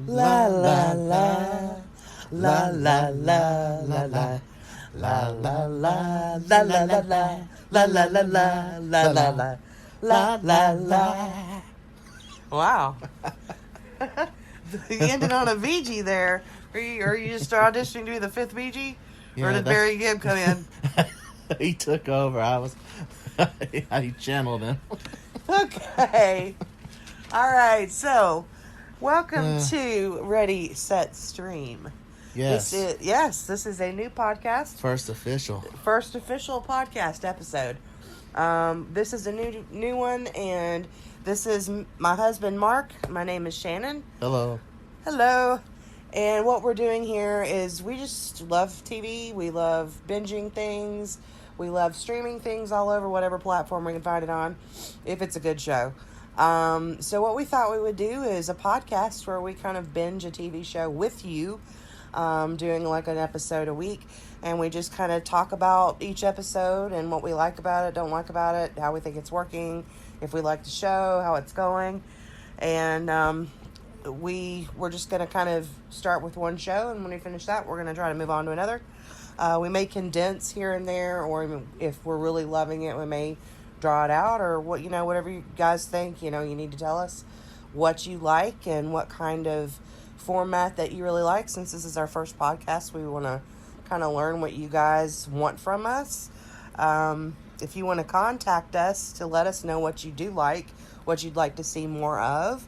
La la la, la la la la la. La la la la la la la la la la la la la la la. Wow. You ended on a VG there. Are you just auditioning to be the fifth VG? Or did Barry Gibb come in? He took over. I channeled him. Okay. All right. So, welcome to Ready, Set, Stream. Yes. This is a new podcast. First official podcast episode. This is a new one, and this is my husband, Mark. My name is Shannon. Hello. And what we're doing here is we just love TV. We love binging things. We love streaming things all over whatever platform we can find it on, if it's a good show. So what we thought we would do is a podcast where we kind of binge a TV show with you, doing like an episode a week. And we just kind of talk about each episode and what we like about it, don't like about it, how we think it's working, if we like the show, how it's going. And we're just going to kind of start with one show, and when we finish that, we're going to try to move on to another. We may condense here and there, or even if we're really loving it, we may draw it out, or whatever you guys think. You need to tell us what you like and what kind of format that you really like. Since this is our first podcast, we want to kind of learn what you guys want from us. If you want to contact us to let us know what you do like, what you'd like to see more of,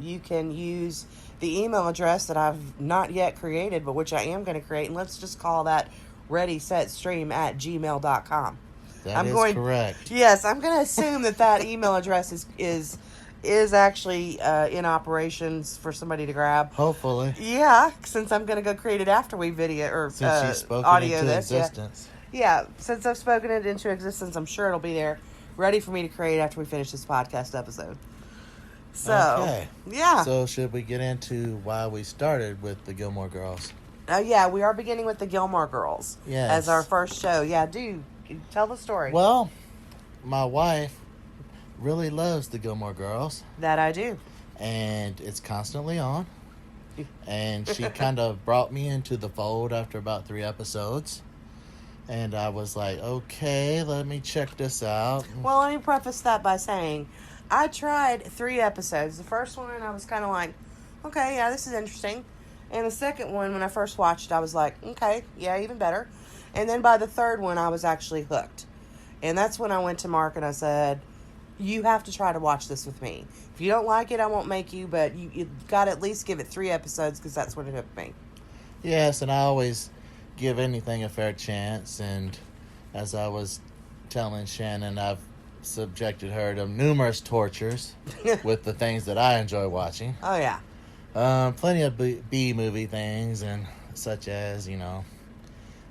you can use the email address that I've not yet created, but which I am going to create, and let's just call that readysetstream@gmail.com. That is correct. Yes, I'm going to assume that email address is actually in operations for somebody to grab. Hopefully. Yeah, since I'm going to go create it after we video or since you've spoken audio into this. existence. Yeah, since I've spoken it into existence, I'm sure it'll be there, ready for me to create after we finish this podcast episode. So, okay. Yeah. So, should we get into why we started with the Gilmore Girls? Yeah, we are beginning with the Gilmore Girls. Yes. As our first show. Yeah, tell the story. Well, my wife really loves the Gilmore Girls. That I do. And it's constantly on. And she kind of brought me into the fold after about 3 episodes. And I was like, okay, let me check this out. Well, let me preface that by saying I tried 3 episodes. The first one, I was kind of like, okay, yeah, this is interesting. And the second one, when I first watched it, I was like, okay, yeah, even better. And then by the third one, I was actually hooked. And that's when I went to Mark and I said, you have to try to watch this with me. If you don't like it, I won't make you, but you've got to at least give it 3 episodes because that's when it hooked me. Yes, and I always give anything a fair chance. And as I was telling Shannon, I've subjected her to numerous tortures with the things that I enjoy watching. Oh, yeah. Plenty of B-movie things and such as,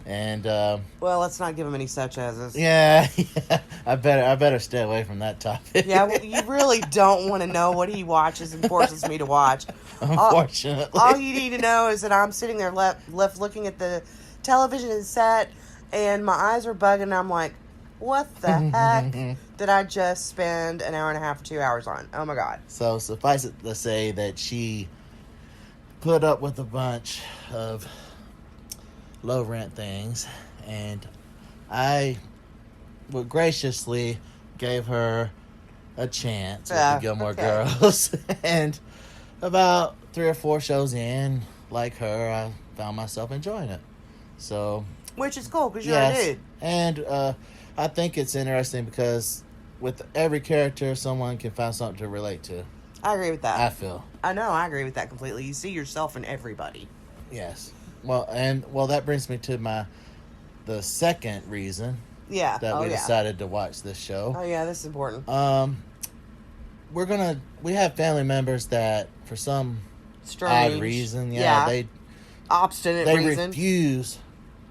and well, let's not give them any such ases. Yeah, I better stay away from that topic. Yeah, well, you really don't want to know what he watches and forces me to watch. Unfortunately, all you need to know is that I'm sitting there left looking at the television set, and my eyes are bugging. And I'm like, what the heck did I just spend an hour and a half or 2 hours on? Oh my God! So suffice it to say that she put up with a bunch of low rent things, and I would graciously gave her a chance with the Gilmore Girls. And about 3 or 4 shows in, like her, I found myself enjoying it. So, which is cool because you're a dude. And I think it's interesting because with every character, someone can find something to relate to. I agree with that. I feel. I know, I agree with that completely. You see yourself in everybody. Yes. Well, that brings me to the second reason. Yeah. That we decided to watch this show. Oh yeah, this is important. We have family members that for some odd reason, obstinate they reason, refuse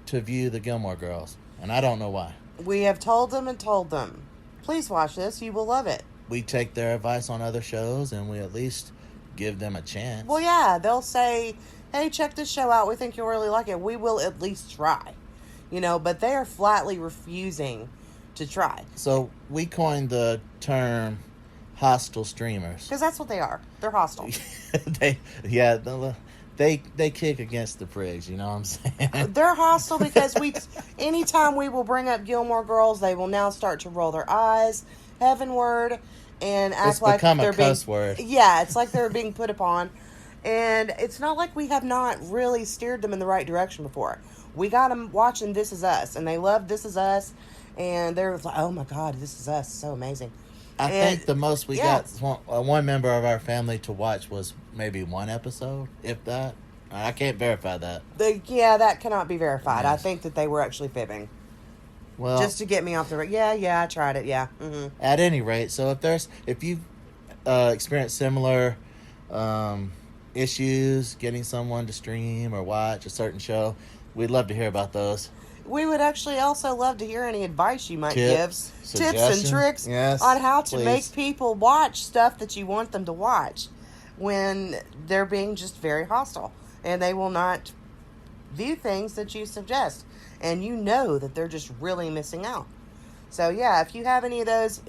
to view the Gilmore Girls, and I don't know why. We have told them, please watch this, you will love it. We take their advice on other shows, and we at least give them a chance. Well, yeah, they'll say, hey, check this show out. We think you'll really like it. We will at least try. But they are flatly refusing to try. So we coined the term hostile streamers. Because that's what they are. They're hostile. they kick against the prigs, you know what I'm saying? They're hostile because anytime we will bring up Gilmore Girls, they will now start to roll their eyes heavenward and act like they're being... cuss word. Yeah, it's like they're being put upon. And it's not like we have not really steered them in the right direction before. We got them watching This Is Us, and they love This Is Us, and they're like, oh my God, This Is Us, so amazing. I think the most we got one member of our family to watch was maybe one episode, if that. I can't verify that. That cannot be verified. Yes. I think that they were actually fibbing. Well, just to get me off the... Yeah, I tried it, yeah. Mm-hmm. At any rate, so if you've experienced similar issues getting someone to stream or watch a certain show, we'd love to hear about those. We would actually also love to hear any advice you might give. Tips and tricks on how to make people watch stuff that you want them to watch when they're being just very hostile. And they will not view things that you suggest. And you know that they're just really missing out. So, yeah, if you have any of those,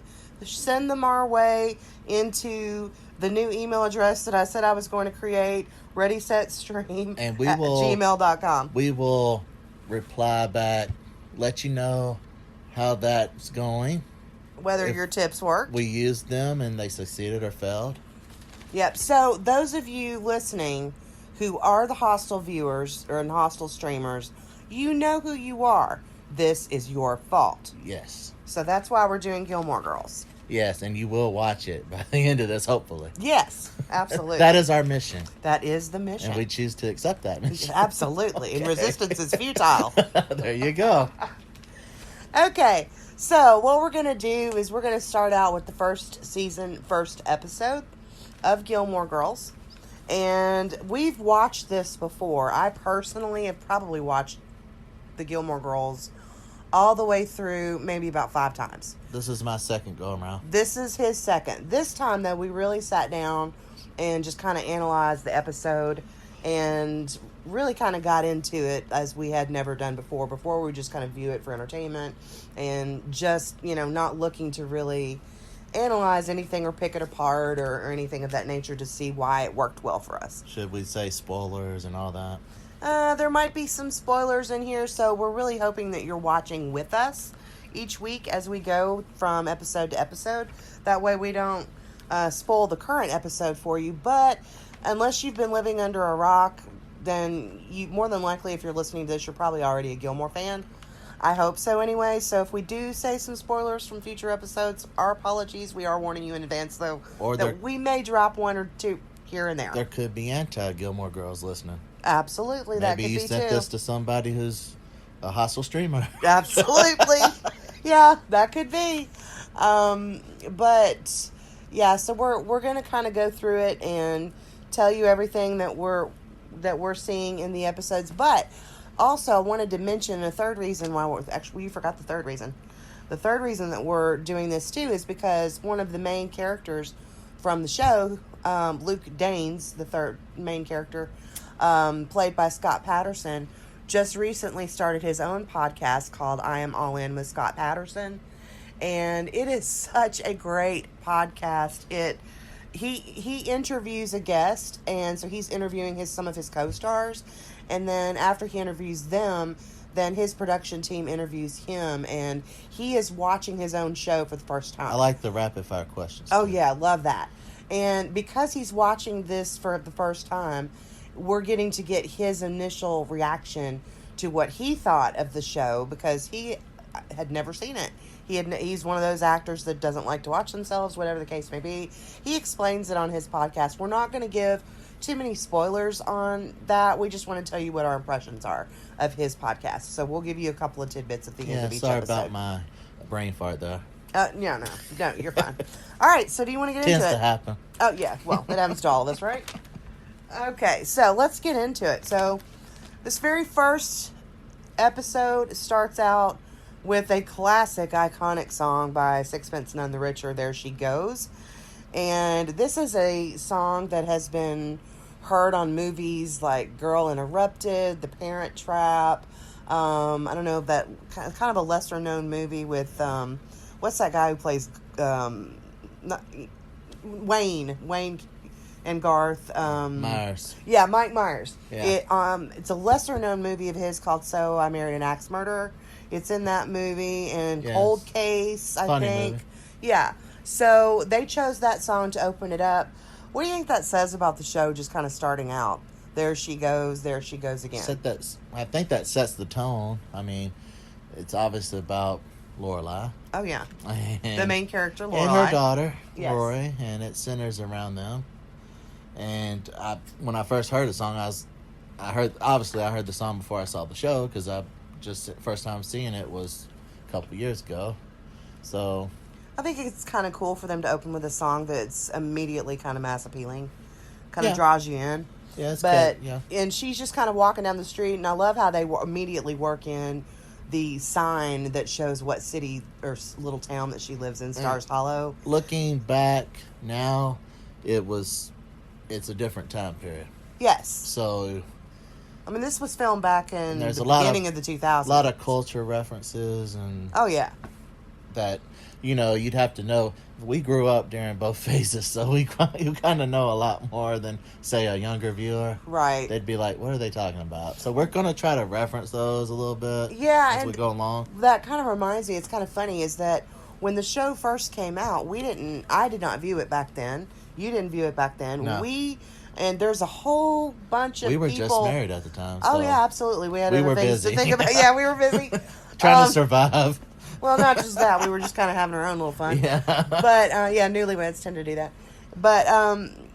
send them our way into the new email address that I said I was going to create, readysetstream at gmail.com. We will reply back, let you know how that's going. Whether your tips work. We used them and they succeeded or failed. Yep. So, those of you listening who are the hostile viewers or hostile streamers, you know who you are. This is your fault. Yes. So that's why we're doing Gilmore Girls. Yes, and you will watch it by the end of this, hopefully. Yes, absolutely. That is our mission. That is the mission. And we choose to accept that mission. Absolutely. Okay. And resistance is futile. There you go. Okay, so what we're going to do is we're going to start out with the first episode of Gilmore Girls. And we've watched this before. I personally have probably watched the Gilmore Girls all the way through maybe about 5 times. This is my second go around. This is his second. This time, though, we really sat down and just kind of analyzed the episode and really kind of got into it as we had never done before. Before, we just kind of view it for entertainment and just, not looking to really analyze anything or pick it apart or anything of that nature to see why it worked well for us. Should we say spoilers and all that? There might be some spoilers in here, so we're really hoping that you're watching with us each week as we go from episode to episode. That way we don't spoil the current episode for you, but unless you've been living under a rock, then you more than likely, if you're listening to this, you're probably already a Gilmore fan. I hope so anyway. So if we do say some spoilers from future episodes, our apologies. We are warning you in advance, though, that we may drop 1 or 2 here and there. There could be anti-Gilmore Girls listening. Absolutely, that could be too. Maybe you sent this to somebody who's a hostile streamer. Absolutely. Yeah, that could be. But, yeah, so we're going to kind of go through it and tell you everything that we're seeing in the episodes. But also, I wanted to mention a third reason why you forgot the third reason. The third reason that we're doing this, too, is because one of the main characters from the show, Luke Danes, the third main character, played by Scott Patterson, just recently started his own podcast called I Am All In with Scott Patterson. And it is such a great podcast. He interviews a guest, and so he's interviewing some of his co-stars. And then after he interviews them, then his production team interviews him, and he is watching his own show for the first time. I like the rapid fire questions. Oh, yeah, love that. And because he's watching this for the first time, we're getting to get his initial reaction to what he thought of the show, because he had never seen it. He's one of those actors that doesn't like to watch themselves, whatever the case may be. He explains it on his podcast. We're not going to give too many spoilers on that. We just want to tell you what our impressions are of his podcast. So we'll give you a couple of tidbits at the end of each episode. Sorry about my brain fart there. No, you're fine. All right, so do you want to get into it? Tends to happen. Oh, yeah. Well, it happens to all of us, right? Okay, so let's get into it. So this very first episode starts out with a classic, iconic song by Sixpence None the Richer, There She Goes. And this is a song that has been heard on movies like Girl Interrupted, The Parent Trap. I don't know, that kind of a lesser known movie with, what's that guy who plays, Wayne and Garth. Myers. Yeah, Mike Myers. Yeah. It's a lesser known movie of his called So I Married an Axe Murderer. It's in that movie, and Yes. Cold Case, I Funny think. movie. Yeah. So they chose that song to open it up. What do you think that says about the show just kind of starting out? There she goes again. I think that sets the tone. I mean, it's obviously about Lorelai. Oh, yeah. And, The main character, Lorelai. and her daughter, Yes. Rory, and it centers around them. And when I first heard the song, I heard the song before I saw the show, because first time seeing it was a couple years ago. So I think it's kind of cool for them to open with a song that's immediately kind of mass appealing, kind of Yeah. draws you in. yeah, it's But good. Yeah. and she's just kind of walking down the street, and I love how they immediately work in the sign that shows what city or little town that she lives in, Stars Hollow. Looking back now, it's a different time period. Yes, So I mean this was filmed back in there's the a lot beginning of the 2000s. a lot of culture references, and Oh yeah, that you'd have to know. We grew up during both phases, so you kind of know a lot more than, say, a younger viewer. right. They'd be like, what are they talking about? So we're going to try to reference those a little bit Yeah, as and we go along. that kind of reminds me. It's kind of funny is that when the show first came out, I did not view it back then. You didn't view it back then. No. And there's a whole bunch of We were people. just married at the time. Oh so yeah, absolutely. We had we other were things busy. to think about. Yeah, we were busy. Trying to survive. Well, not just that. We were just kind of having our own little fun. Yeah. But, newlyweds tend to do that. But,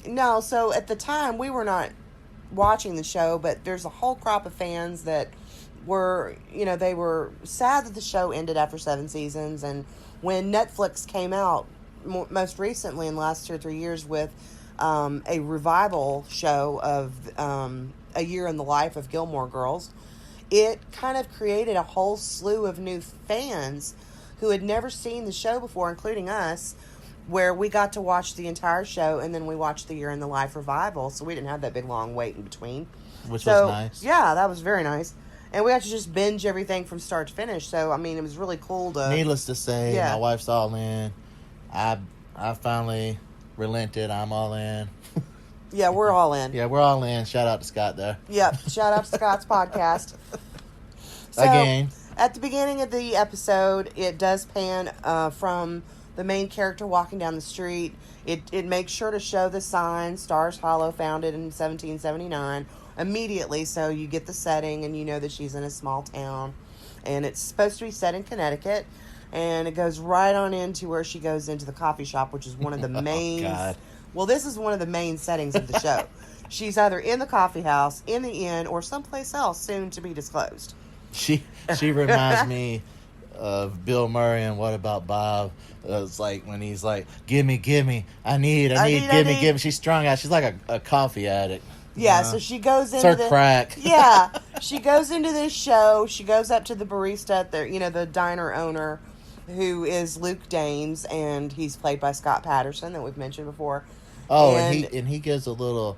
no, so at the time, we were not watching the show, but there's a whole crop of fans that were, they were sad that the show ended after 7 seasons. And when Netflix came out, most recently in the last 2 or 3 years, with a revival show of A Year in the Life of Gilmore Girls, it kind of created a whole slew of new fans who had never seen the show before, including us, where we got to watch the entire show, and then we watched the Year in the Life revival, so we didn't have that big long wait in between. Which was nice. Yeah, that was very nice. And we got to just binge everything from start to finish, so, I mean, it was really cool to... Needless to say, Yeah. my wife's all in. I finally relented. I'm all in. Yeah, we're all in. Yeah, we're all in. Shout out to Scott there. Yep, shout out to Scott's podcast. So, Again. at the beginning of the episode, it does pan from the main character walking down the street. It makes sure to show the sign, Stars Hollow, founded in 1779, immediately, so you get the setting and you know that she's in a small town. And it's supposed to be set in Connecticut. And it goes right on into where she goes into the coffee shop, which is one of the main... God. Well, this is one of the main settings of the show. She's either in the coffee house, in the inn, or someplace else soon to be disclosed. She reminds me of Bill Murray and What About Bob. It's like when he's like, give me, I need, give me. She's strung out. She's like a coffee addict. Yeah, so she goes into it's her crack. Yeah, she goes into this show. She goes up to the barista at the diner owner, who is Luke Danes, and he's played by Scott Patterson that we've mentioned before. Oh, and he gives a little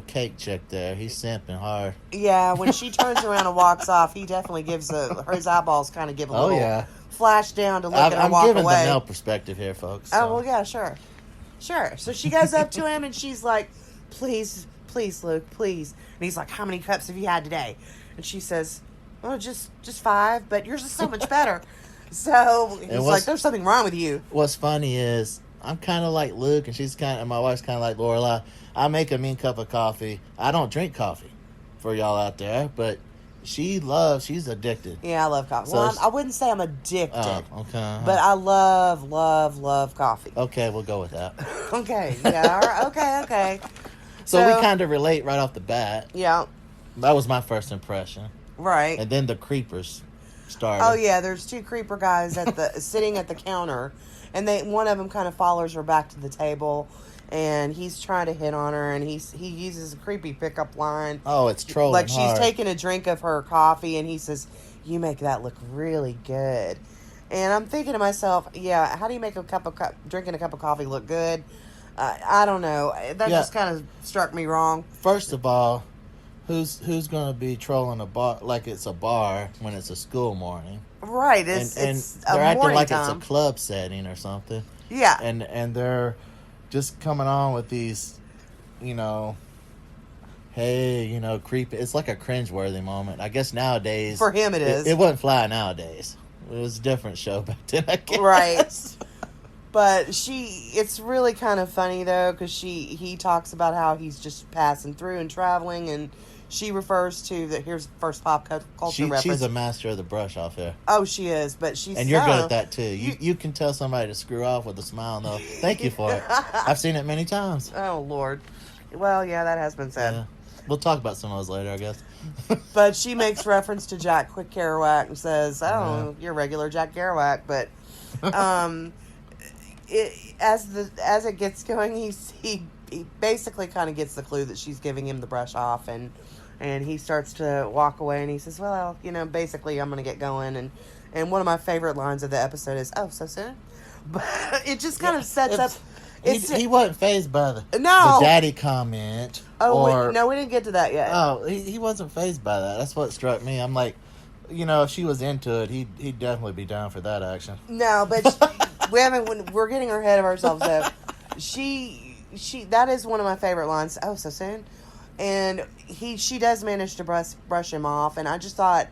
cake check there. He's simping hard. Yeah, when she turns around and walks off, he definitely gives his eyeballs kind of give a little flash down to look at her walk away. I'm giving the male perspective here, folks. So. Oh, well, yeah, sure. So she goes up to him and she's like, please, Luke, please. And he's like, how many cups have you had today? And she says, oh, just 5, but yours is so much better. So he's like, there's something wrong with you. What's funny is I'm kind of like Luke, and my wife's kind of like Lorelai. I make a mean cup of coffee. I don't drink coffee, for y'all out there, but she's addicted. Yeah, I love coffee. So well, I wouldn't say I'm addicted. Oh, okay. Uh-huh. But I love coffee. Okay, we'll go with that. Okay, yeah, all right, okay. So we kind of relate right off the bat. Yeah. That was my first impression. Right. And then the creepers started. Oh yeah, there's 2 creeper guys sitting at the counter, and one of them kind of follows her back to the table, and he's trying to hit on her, and he uses a creepy pickup line. Oh, it's trolling like she's hard. taking a drink of her coffee, and he says, "You make that look really good." And I'm thinking to myself, yeah, how do you make drinking a cup of coffee look good? I don't know. That just kind of struck me wrong. First of all, who's going to be trolling a bar like it's a bar when it's a school morning? Right. It's they're a acting morning like time. it's a club setting or something. Yeah. And they're just coming on with these, you know, hey, you know, creepy. It's like a cringeworthy moment. I guess nowadays For him, it is. It wouldn't fly nowadays. It was a different show back then, I guess. Right. But it's really kind of funny though, because he talks about how he's just passing through and traveling, and she refers to that. Here's the first pop culture reference. She's a master of the brush off here. Oh, she is, but she's and you're good at that too. You can tell somebody to screw off with a smile, though. Thank you for it. I've seen it many times. Oh Lord. Well, yeah, that has been said. Yeah. We'll talk about some of those later, I guess. But she makes reference to Jack Quick Kerouac and says, "Oh, you're regular Jack Kerouac," but as it gets going, he basically kind of gets the clue that she's giving him the brush off, and he starts to walk away, and he says, "Well, you know, basically, I'm going to get going." And one of my favorite lines of the episode is, "Oh, so soon?" But it just kind of sets up. He wasn't fazed by the daddy comment. Oh, no, we didn't get to that yet. Oh, he wasn't fazed by that. That's what struck me. I'm like, you know, if she was into it, he'd definitely be down for that action. No, but we're getting ahead of ourselves though. She that is one of my favorite lines. "Oh, so soon?" And she does manage to brush him off, and I just thought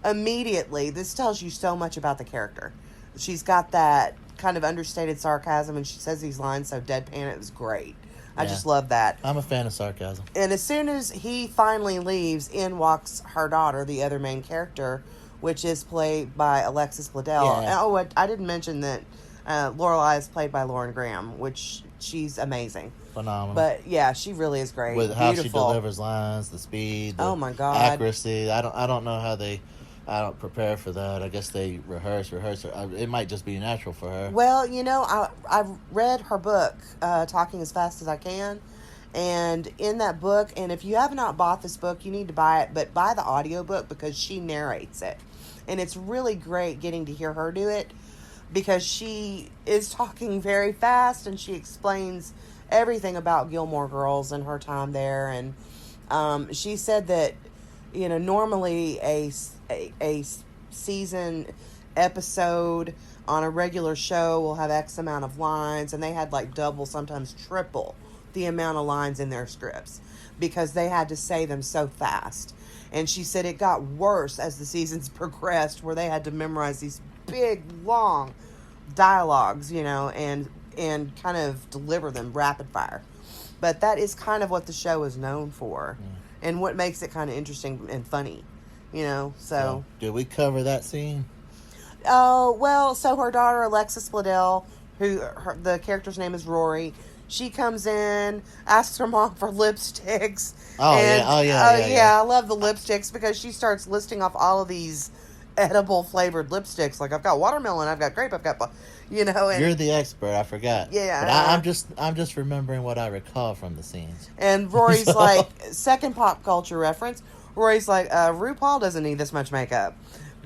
immediately, this tells you so much about the character. She's got that kind of understated sarcasm, and she says these lines so deadpan. It was great. I just love that. I'm a fan of sarcasm. And as soon as he finally leaves, in walks her daughter, the other main character, which is played by Alexis Bledel. Yeah. Oh, I didn't mention that Lorelai is played by Lauren Graham, which she's amazing. Phenomenal. But yeah, she really is great. With how she delivers lines, the speed, the my God, accuracy. I don't know how they. I don't prepare for that. I guess they rehearse. It might just be natural for her. Well, you know, I've read her book, Talking as Fast as I Can. And in that book, and if you have not bought this book, you need to buy it. But buy the audiobook because she narrates it. And it's really great getting to hear her do it. Because she is talking very fast and she explains everything about Gilmore Girls and her time there. And she said that, you know, normally a season episode on a regular show will have X amount of lines, and they had like double, sometimes triple the amount of lines in their scripts because they had to say them so fast. And she said it got worse as the seasons progressed, where they had to memorize these big, long dialogues, you know, and kind of deliver them rapid fire. But that is kind of what the show is known for, and what makes it kind of interesting and funny. You know, so... Did we cover that scene? Oh, well, so her daughter, Alexis Bledel, the character's name is Rory, she comes in, asks her mom for lipsticks. Yeah, I love the lipsticks because she starts listing off all of these edible flavored lipsticks. Like, I've got watermelon, I've got grape, I've got... You know, and... You're the expert, I forgot. Yeah. But I'm just remembering what I recall from the scenes. And Rory's like, second pop culture reference... Rory's like, RuPaul doesn't need this much makeup.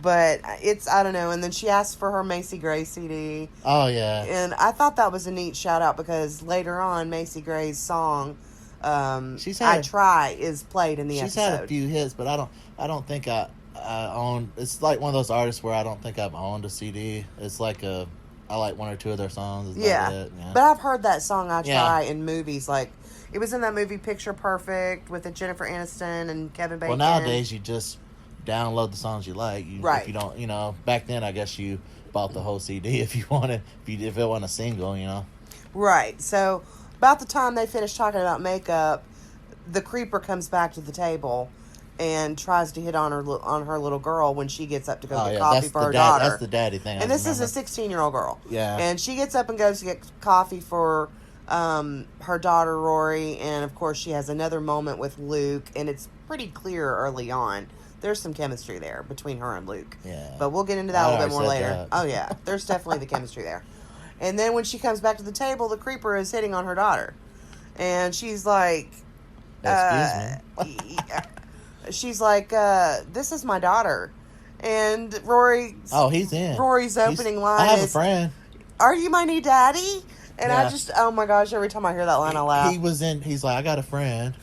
But it's, I don't know. And then she asked for her Macy Gray CD. Oh, yeah. And I thought that was a neat shout out because later on, Macy Gray's song, I Try, is played in the episode. She's had a few hits, but I don't think I own. It's like one of those artists where I don't think I've owned a CD. It's like I like one or two of their songs. Yeah. But I've heard that song, I Try, in movies. Like, it was in that movie Picture Perfect with Jennifer Aniston and Kevin Bacon. Well, nowadays you just download the songs you like. Right. If you don't, you know, back then I guess you bought the whole CD if you wanted, if it wasn't a single, you know. Right. So about the time they finish talking about makeup, the creeper comes back to the table and tries to hit on her little girl when she gets up to go get coffee for her daughter. That's the daddy thing. And this is a 16-year-old girl. Yeah. And she gets up and goes to get coffee for her daughter Rory, and of course she has another moment with Luke, and it's pretty clear early on there's some chemistry there between her and Luke. Yeah. But we'll get into that a little bit more later. That. Oh yeah, there's definitely the chemistry there. And then when she comes back to the table, the creeper is hitting on her daughter, and she's like, "Excuse me." She's like, "This is my daughter," and he's in. Rory's opening line I have a friend. "Are you my new daddy?" And I just, oh my gosh, every time I hear that line, I laugh. He's like, "I got a friend."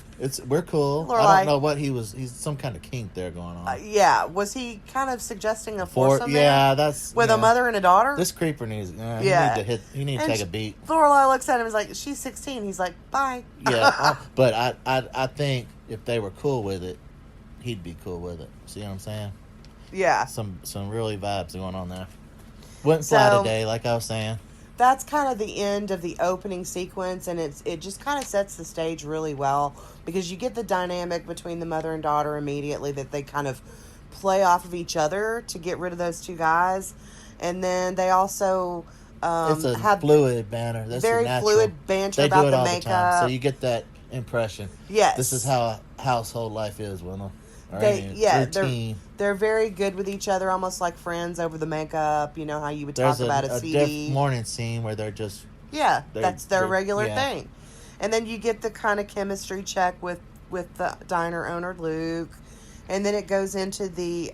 We're cool. I Lorelai. don't know what he's some kind of kink there going on. Yeah, was he kind of suggesting a foursome yeah, there? that's with a mother and a daughter? This creeper needs he need to take a beat. Lorelai looks at him and is like, she's 16. He's like, bye. Yeah, but I think if they were cool with it, he'd be cool with it. See what I'm saying? Yeah. Some really vibes going on there. Wouldn't fly today, like I was saying. That's kind of the end of the opening sequence, and it just kind of sets the stage really well because you get the dynamic between the mother and daughter immediately, that they kind of play off of each other to get rid of those two guys, and then they also it's a have fluid banter. That's very fluid banter about the makeup. time, so you get that impression. Yes, this is how household life is with them. They're very good with each other, almost like friends over the makeup. You know how you would talk about a CD. Morning scene where they're just that's their regular thing, and then you get the kind of chemistry check with the diner owner Luke, and then it goes into the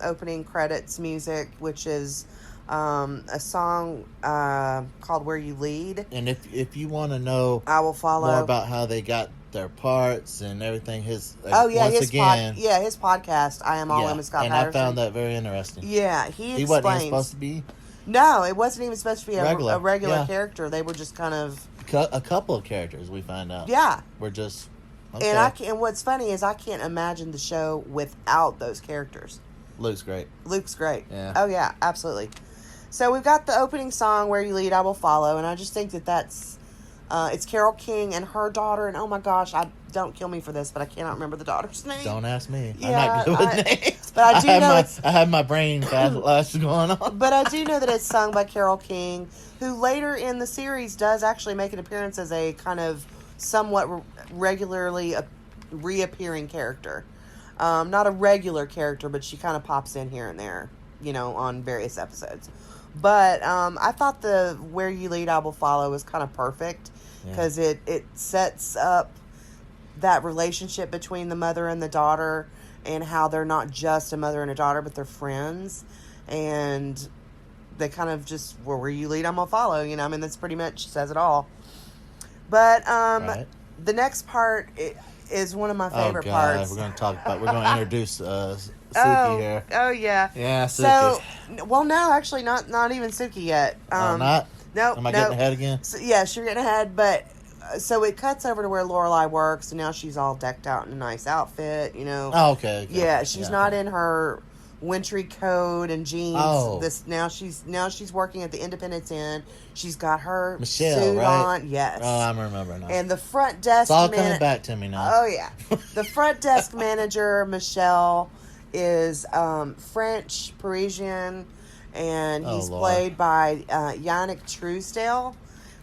opening credits music, which is a song called "Where You Lead." And if you want to know, I will follow more about how they got their parts and everything. His podcast. I am all in with Scott Patterson. And I found that very interesting. Yeah, he wasn't even supposed to be. No, it wasn't even supposed to be a regular yeah. character. They were just kind of a couple of characters. We find out. Yeah, we're just. Okay. And what's funny is I can't imagine the show without those characters. Luke's great. Yeah. Oh yeah, absolutely. So we've got the opening song, "Where You Lead, I Will Follow," and I just think that's. It's Carole King and her daughter, and oh my gosh, don't kill me for this, but I cannot remember the daughter's name. Don't ask me. Yeah, I'm not good with names. But I do know I have my brain flash going on. But I do know that it's sung by Carole King, who later in the series does actually make an appearance as a kind of somewhat regularly reappearing character. Not a regular character, but she kind of pops in here and there, on various episodes. But I thought the "Where You Lead, I Will Follow" was kind of perfect because it sets up that relationship between the mother and the daughter and how they're not just a mother and a daughter, but they're friends. And they kind of just, where you lead, I'm going to follow. That's pretty much says it all. But the next part is one of my favorite parts. We're going to introduce Suki here. Oh, yeah. Yeah, Suki. No, actually, not even Suki yet. Not? No. Am I getting ahead again? So, yes, you're getting ahead, but so it cuts over to where Lorelai works, and now she's all decked out in a nice outfit, Oh, okay. Yeah, she's not in her wintry coat and jeans. Oh. Now she's working at the Independence Inn. She's got her Michelle, suit right? on. Yes. Oh, I remember now. And the front desk. It's all coming back to me now. Oh yeah, the front desk manager Michelle is French Parisian, and he's played by Yannick Truesdale,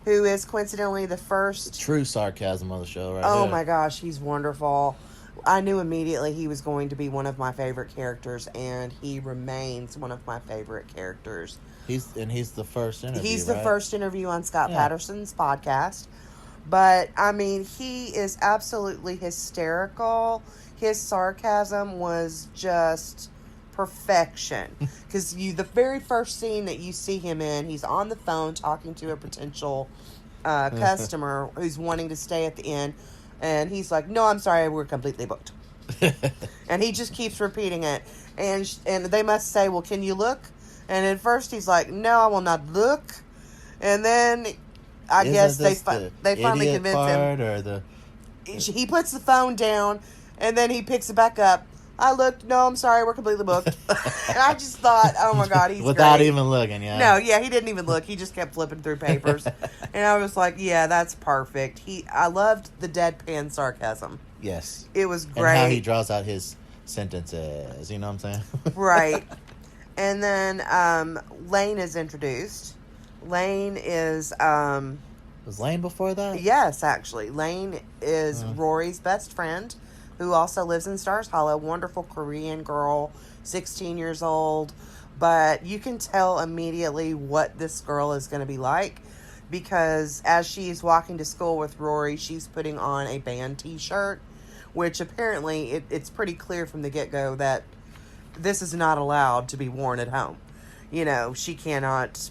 who is coincidentally the first true sarcasm of the show, right? Oh my gosh, he's wonderful. I knew immediately he was going to be one of my favorite characters, and he remains one of my favorite characters. He's the first interview. He's the first interview on Scott Patterson's podcast. But he is absolutely hysterical. His sarcasm was just perfection. Because the very first scene that you see him in, he's on the phone talking to a potential customer who's wanting to stay at the inn. And he's like, "No, I'm sorry, we're completely booked." And he just keeps repeating it. And they must say, "Well, can you look?" And at first he's like, "No, I will not look." And then I guess they finally convince him. He puts the phone down, and then he picks it back up. "I looked. No, I'm sorry. We're completely booked." And I just thought, oh my God, he's without great. even looking, yeah. No, yeah, he didn't even look. He just kept flipping through papers. And I was like, yeah, that's perfect. I loved the deadpan sarcasm. Yes. It was great. And how he draws out his sentences, you know what I'm saying? Right. And then Lane is introduced. Lane is... was Lane before that? Yes, actually. Lane is Rory's best friend, who also lives in Stars Hollow. Wonderful Korean girl, 16 years old. But you can tell immediately what this girl is going to be like, because as she's walking to school with Rory, she's putting on a band t-shirt, which apparently it's pretty clear from the get-go that this is not allowed to be worn at home. She cannot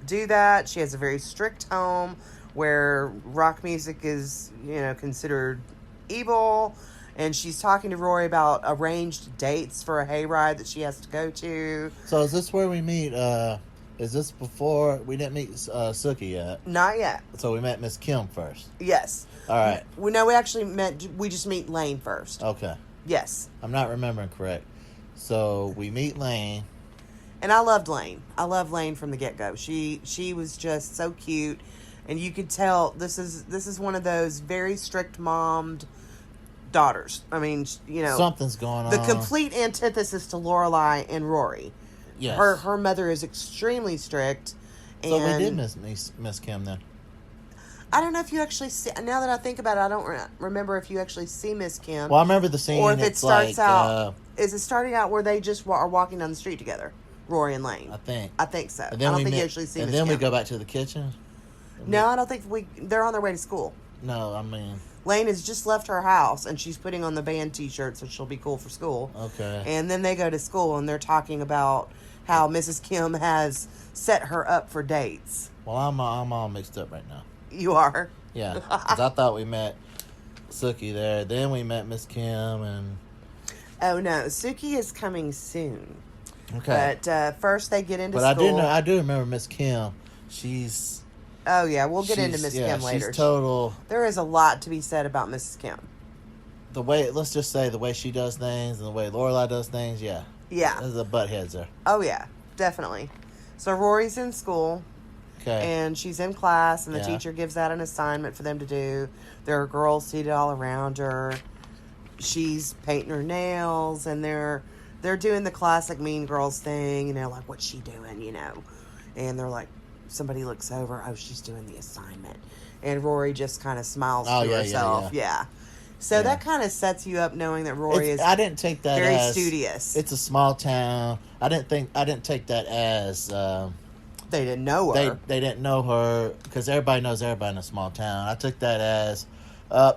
do that. She has a very strict home where rock music is, considered evil. And she's talking to Rory about arranged dates for a hayride that she has to go to. So is this where we meet? Is this before we didn't meet Sookie yet? Not yet. So we met Miss Kim first. Yes. All right. We we just meet Lane first. Okay. Yes. I'm not remembering correct. So we meet Lane. And I loved Lane. I loved Lane from the get-go. She was just so cute. And you could tell this is one of those very strict mommed daughters. I mean, you know, something's going on. The complete antithesis to Lorelai and Rory. Yes. Her mother is extremely strict. So we did miss Kim then. I don't know if you actually see. Now that I think about it, I don't remember if you actually see Miss Kim. Well, I remember the scene. Or if it starts out. Is it starting out where they just are walking down the street together, Rory and Lane? I think so. And then I don't think you actually see Miss Kim. And then we go back to the kitchen. No, I don't think they're on their way to school. No, I mean, Lane has just left her house and she's putting on the band t-shirt so she'll be cool for school. Okay. And then they go to school and they're talking about how Mrs. Kim has set her up for dates. Well, I'm all mixed up right now. You are? Yeah. Because I thought we met Sookie there. Then we met Miss Kim and... Oh, no. Sookie is coming soon. Okay. But first they get into school. But I do remember Miss Kim. She's... Oh, yeah. We'll get into Miss Kim later. She's total... There is a lot to be said about Mrs. Kim. Let's just say the way she does things and the way Lorelai does things, yeah. Yeah. There's a butt heads there. Oh, yeah. Definitely. So Rory's in school. Okay. And she's in class, and the teacher gives out an assignment for them to do. There are girls seated all around her. She's painting her nails, and they're doing the classic Mean Girls thing, and they're like, what's she doing, you know? And they're like, somebody looks over, oh, she's doing the assignment. And Rory just kind of smiles to herself. Yeah. So that kind of sets you up knowing that Rory is I didn't take that very as, studious. It's a small town. I didn't take that as... they didn't know her. They didn't know her because everybody knows everybody in a small town. I took that as,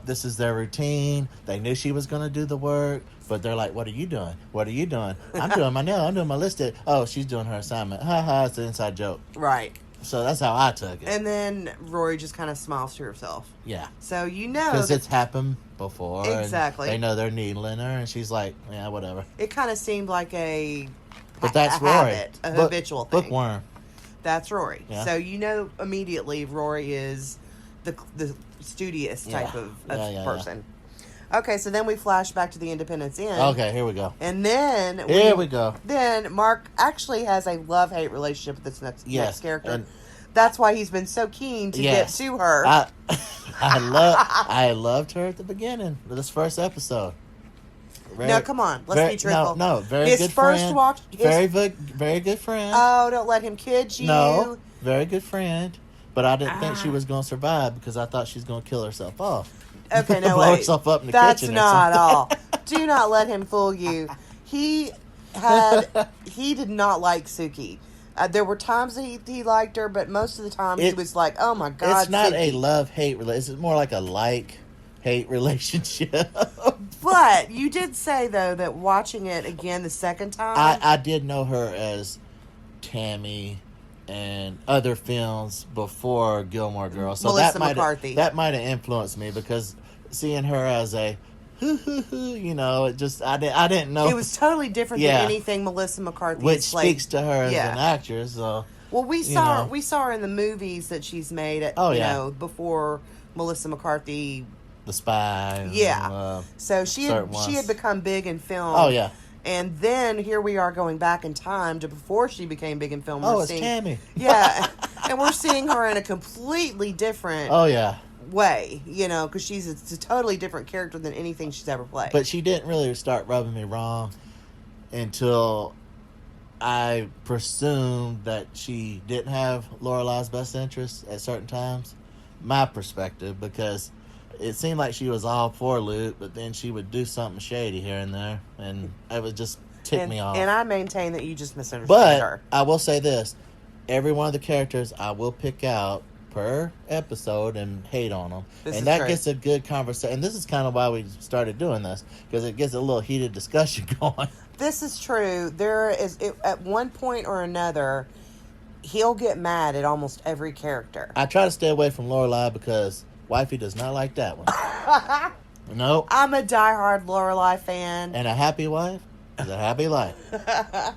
this is their routine. They knew she was going to do the work, but they're like, what are you doing? What are you doing? I'm doing my nail. I'm doing my listed. Oh, she's doing her assignment. Ha ha, it's an inside joke. Right. So that's how I took it. And then Rory just kind of smiles to herself. Yeah. So you know. Because it's happened before. Exactly. And they know they're needling her, and she's like, yeah, whatever. It kind of seemed like But that's Rory. Habit, a habitual thing. Bookworm. That's Rory. Yeah. So you know immediately Rory is the studious type of person. Yeah. Okay, so then we flash back to the Independence Inn. Okay, here we go. And then... Here we go. Then Mark actually has a love-hate relationship with this next character. And that's why he's been so keen to get to her. I loved her at the beginning of this first episode. No, come on. Let's be truthful. No, very good friend. Very good friend. Oh, don't let him kid you. No, very good friend. But I didn't think she was going to survive because I thought she was going to kill herself off. Okay, no, blow herself up in the That's kitchen. That's not all. Do not let him fool you. He did not like Sookie. There were times that he liked her, but most of the time he was like, "Oh my God!" It's not Sookie. a love-hate relationship. It's more like a like-hate relationship. But you did say though that watching it again the second time, I did know her as Tammy and other films before Gilmore Girls. So Melissa McCarthy. That might have influenced me because seeing her as a you know, it just I didn't know it was totally different than anything Melissa McCarthy, which speaks to her as an actress. So well, we saw her in the movies that she's made. You know, before Melissa McCarthy, The Spy. So she had become big in film. Oh yeah. And then here we are going back in time to before she became big in film. Oh, it's Tammy. Yeah, and we're seeing her in a completely different. Oh yeah. Way, you know, because she's a totally different character than anything she's ever played. But she didn't really start rubbing me wrong until I presumed that she didn't have Lorelai's best interests at certain times. My perspective, because it seemed like she was all for Luke, but then she would do something shady here and there, and it would just tick me off. And I maintain that you just misunderstood her. But I will say this: every one of the characters I will pick out per episode and hate on them, and that gets a good conversation. And this is kind of why we started doing this, because it gets a little heated discussion going. This is true. There is at one point or another, he'll get mad at almost every character. I try to stay away from Lorelai because wifey does not like that one. Nope. I'm a diehard Lorelai fan. And a happy wife is a happy life. Let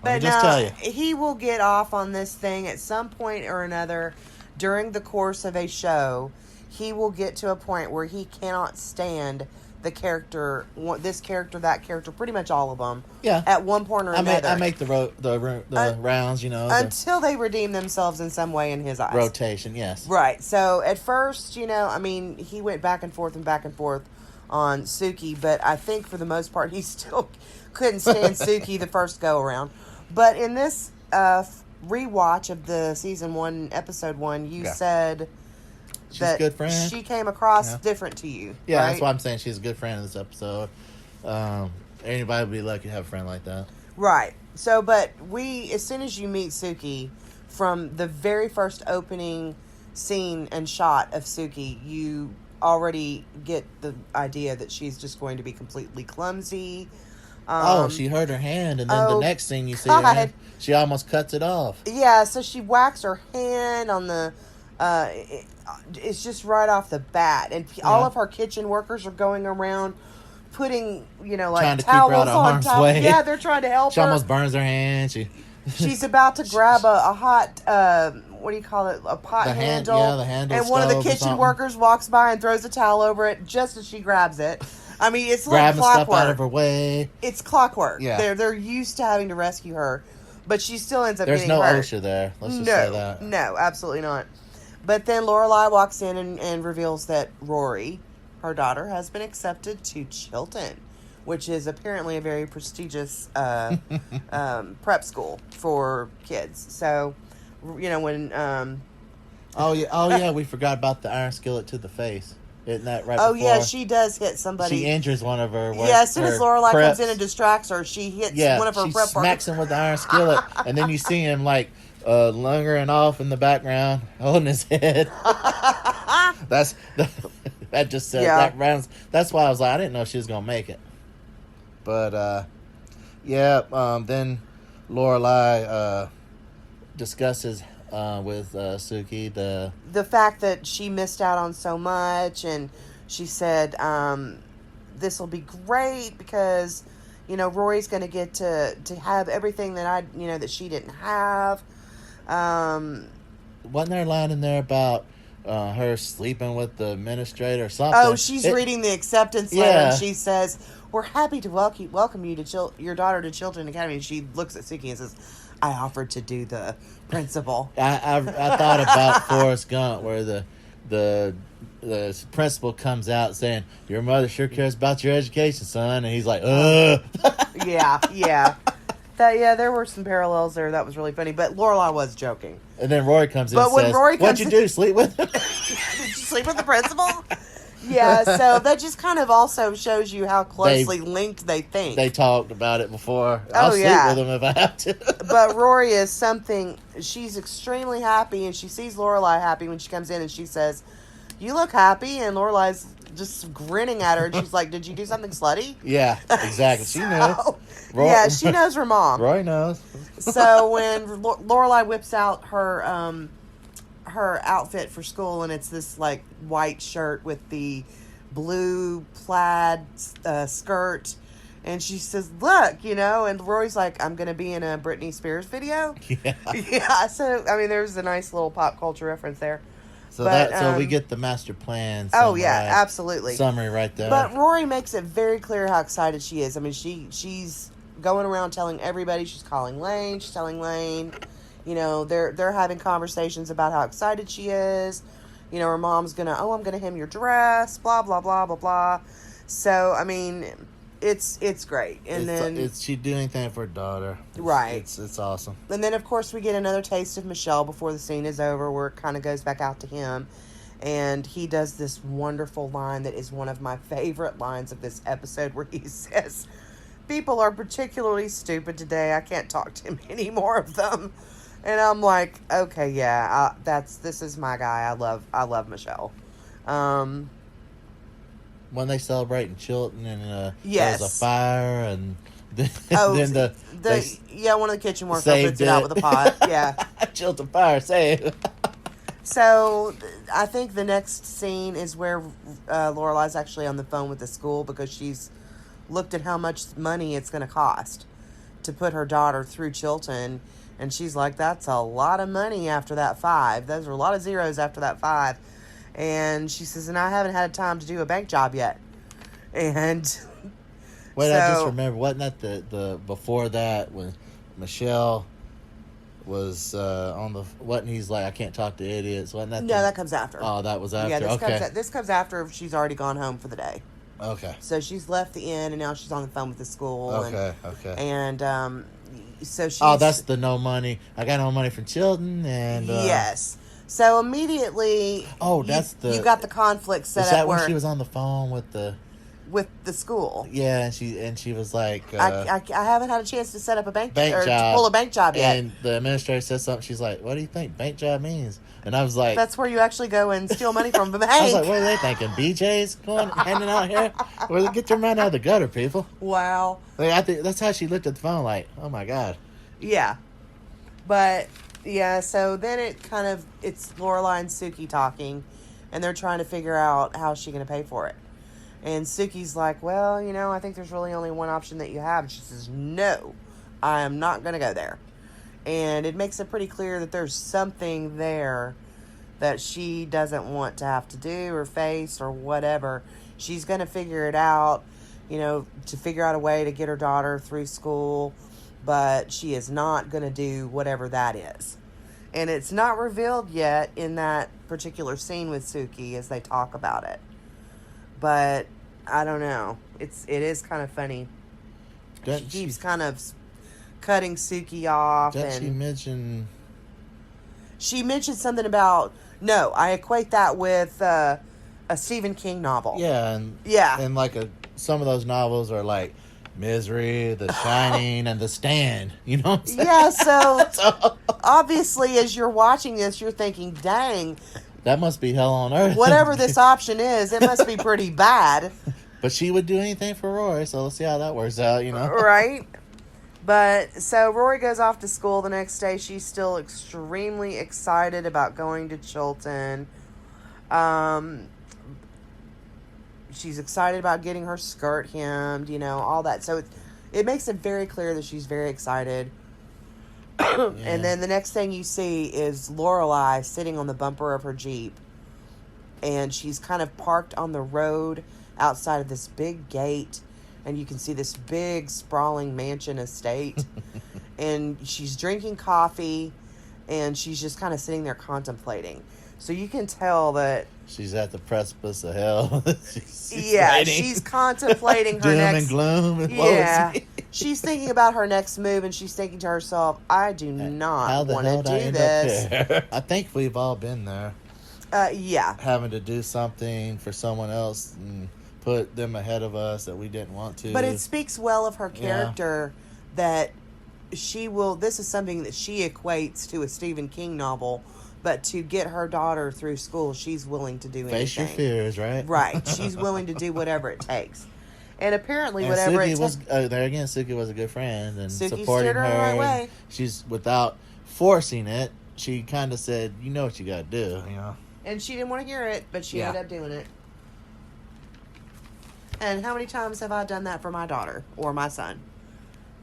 But me just tell you. he will get off on this thing at some point or another during the course of a show. He will get to a point where he cannot stand the character, this character, that character, pretty much all of them. Yeah. At one point or another. I make the rounds, you know. Until they redeem themselves in some way in his eyes. Rotation, yes. Right. So at first, you know, I mean, he went back and forth on Suki, but I think for the most part, he still couldn't stand Suki the first go around. But in this rewatch of the season 1, episode 1, you said she's that a good friend. She came across different to you. Yeah, right? That's why I'm saying she's a good friend in this episode. Anybody would be lucky to have a friend like that. Right. So, but as soon as you meet Suki, from the very first opening scene and shot of Suki, you already get the idea that she's just going to be completely clumsy. She hurt her hand, and then the next scene you see her hand, she almost cuts it off. Yeah, so she whacks her hand on the... it's just right off the bat. And all of her kitchen workers are going around putting, you know, like, trying to towels keep her out of on harm's top. way. Yeah, they're trying to help her. She almost burns her hand. She's about to grab a hot, what do you call it, a pot handle. The handle. And one of the kitchen workers walks by and throws a towel over it just as she grabs it. I mean, it's like clockwork. Stuff out of her way. It's clockwork. Yeah. They're used to having to rescue her, but she still ends up getting hurt. There's no OSHA there. Let's just say that. No, absolutely not. But then Lorelai walks in and reveals that Rory, her daughter, has been accepted to Chilton, which is apparently a very prestigious prep school for kids. So, you know, when... Oh yeah, we forgot about the iron skillet to the face. Isn't that right? Oh, yeah, she does hit somebody. She injures one of her. As soon as Lorelai comes in and distracts her, she hits one of her prep she smacks him with the iron skillet, and then you see him like lungering off in the background, holding his head. That just said that rounds. That's why I was like, I didn't know she was gonna make it. But then Lorelai discusses with Suki the fact that she missed out on so much, and she said this will be great because, you know, Rory's going to get to have everything that that she didn't have. Wasn't there a line in there about her sleeping with the administrator or something? Oh, she's reading the acceptance letter, and she says, "We're happy to welcome you to your daughter to Chilton Academy." And she looks at Suki and says, "I offered to do the principal." I thought about Forrest Gump, where the principal comes out saying, "Your mother sure cares about your education, son," and he's like, Yeah. There were some parallels there. That was really funny. But Lorelai was joking. And then Rory comes in and says, "What'd you do? Sleep with him?" Did you sleep with the principal? Yeah, so that just kind of also shows you how closely linked they think. They talked about it before. I'll sleep with them if I have to. But Rory is she's extremely happy, and she sees Lorelai happy when she comes in, and she says, "You look happy," and Lorelai's just grinning at her, and she's like, "Did you do something slutty?" Yeah, exactly. She knows. She knows her mom. Roy knows. So when Lorelai whips out her outfit for school, and it's this like white shirt with the blue plaid skirt, and she says, "Look," and Rory's like, "I'm gonna be in a Britney Spears video." Yeah. So I mean, there's a nice little pop culture reference there. So we get the master plan. Oh yeah, absolutely. Summary right there. But Rory makes it very clear how excited she is. I mean, she's going around telling everybody. She's calling Lane. She's telling Lane. They're having conversations about how excited she is. Her mom's I'm gonna hem your dress, blah blah blah blah blah. So I mean, it's great. And she'd do anything for her daughter, right? It's awesome. And then of course we get another taste of Michelle before the scene is over, where it kind of goes back out to him, and he does this wonderful line that is one of my favorite lines of this episode, where he says, "People are particularly stupid today. I can't talk to any more of them." And I'm like, okay, yeah, this is my guy. I love Michelle. When they celebrate in Chilton, and yes, there's a fire, and then one of the kitchen workers puts it out with a pot. Yeah, Chilton fire, say. So I think the next scene is where Lorelai's actually on the phone with the school because she's looked at how much money it's going to cost to put her daughter through Chilton. And she's like, that's a lot of money after that 5. Those are a lot of zeros after that 5. And she says, and I haven't had time to do a bank job yet. And Wait, so, I just remember, wasn't that the before that when Michelle was on the, wasn't he's like, I can't talk to idiots, wasn't that? No, that comes after. Oh, that was after. Yeah, this comes after she's already gone home for the day. Okay. So she's left the inn and now she's on the phone with the school. Okay. And so she's... Oh, that's the no money. I got no money from Chilton and... yes. So immediately... Oh, that's you got the conflict set up where... Is that when she was on the phone with the... With the school. Yeah, and she was like... I haven't had a chance to set up a bank job. To pull a bank job yet. And the administrator said something. She's like, what do you think bank job means? And I was like... That's where you actually go and steal money from the bank. I was like, what are they thinking? BJ's handing out here? Well, get your money out of the gutter, people. Wow. Like, I think that's how she looked at the phone like, oh my God. Yeah. But, yeah, so then it's Lorelai and Suki talking, and they're trying to figure out how she's going to pay for it. And Suki's like, well, I think there's really only one option that you have. And she says, no, I am not going to go there. And it makes it pretty clear that there's something there that she doesn't want to have to do or face or whatever. She's going to figure it out, to figure out a way to get her daughter through school, but she is not going to do whatever that is. And it's not revealed yet in that particular scene with Suki as they talk about it. But I don't know. It is kind of funny. She keeps kind of cutting Suki off. Doesn't she mention... She mentioned something about... No, I equate that with a Stephen King novel. Yeah. And like some of those novels are like Misery, The Shining, and The Stand. You know what I'm saying? Yeah, so obviously as you're watching this, you're thinking, dang... That must be hell on earth. Whatever this option is, it must be pretty bad. But she would do anything for Rory, so let's see how that works out, Right? But, so Rory goes off to school the next day. She's still extremely excited about going to Chilton. She's excited about getting her skirt hemmed, all that. So it makes it very clear that she's very excited. Yeah. And then the next thing you see is Lorelai sitting on the bumper of her Jeep. And she's kind of parked on the road outside of this big gate. And you can see this big, sprawling mansion estate. And she's drinking coffee. And she's just kind of sitting there contemplating. So you can tell that... She's at the precipice of hell. she's contemplating her doom next... and gloom. And yeah. She's thinking about her next move, and she's thinking to herself, I do not want to do this. I think we've all been there. Yeah. Having to do something for someone else and put them ahead of us that we didn't want to. But it speaks well of her character that she will... This is something that she equates to a Stephen King novel, but to get her daughter through school, she's willing to do anything. Face your fears, right? Right. She's willing to do whatever it takes. And apparently, whatever Suki it was there again. Suki was a good friend and Suki supporting steered her the right way. She's without forcing it. She kind of said, "You know what you got to do," And she didn't want to hear it, but she ended up doing it. And how many times have I done that for my daughter or my son?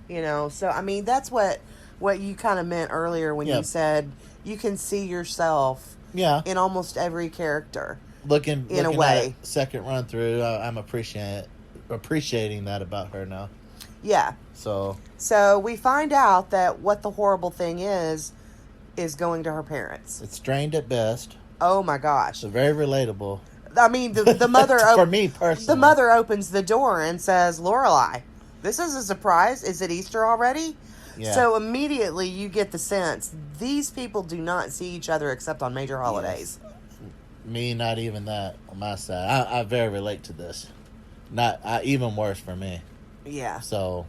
So I mean, that's what you kind of meant earlier when you said you can see yourself, in almost every character. Looking a way. At second run through, I'm appreciating that about her now. Yeah. So we find out that what the horrible thing is going to her parents. It's strained at best. Oh my gosh. It's very relatable. I mean, the mother... For me personally. The mother opens the door and says, Lorelai, this is a surprise. Is it Easter already? Yeah. So immediately you get the sense these people do not see each other except on major holidays. Yes. Me, not even that on my side. I very relate to this. Even worse for me. Yeah. So,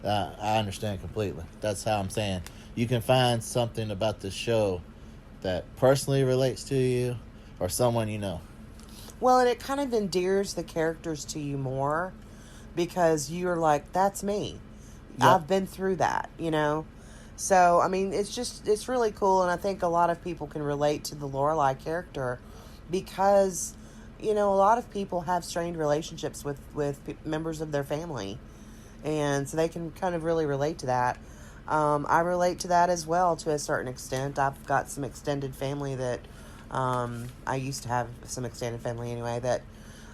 I understand completely. That's how I'm saying. You can find something about this show that personally relates to you or someone you know. Well, and it kind of endears the characters to you more because you're like, that's me. Yep. I've been through that, So, I mean, it's really cool, and I think a lot of people can relate to the Lorelai character because, a lot of people have strained relationships with members of their family, and so they can kind of really relate to that. I relate to that as well to a certain extent. I've got some extended family that I used to have some extended family anyway that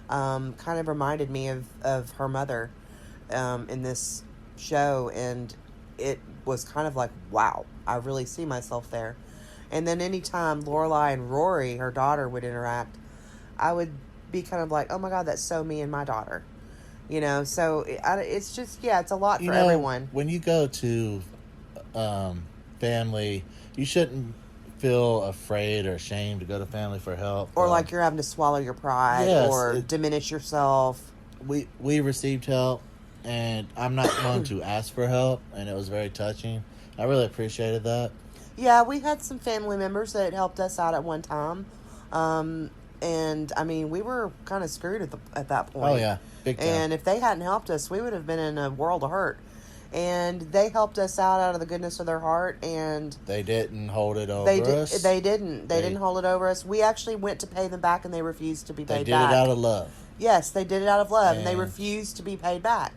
kind of reminded me of her mother in this show, and it was kind of like, wow, I really see myself there. And then anytime Lorelai and Rory, her daughter, would interact, I would be kind of like, oh my God, that's so me and my daughter. So it's just, yeah, it's a lot for everyone. When you go to family, you shouldn't feel afraid or ashamed to go to family for help. Or like you're having to swallow your pride, yes, or diminish yourself. We received help, and I'm not one to ask for help, and it was very touching. I really appreciated that. Yeah, we had some family members that helped us out at one time. And, I mean, we were kind of screwed at that point. Oh, yeah. Big time. And if they hadn't helped us, we would have been in a world of hurt. And they helped us out of the goodness of their heart, and they didn't hold it over us. They didn't. They didn't hold it over us. We actually went to pay them back, and they refused to be paid back. They did it out of love. Yes, they did it out of love, and they refused to be paid back.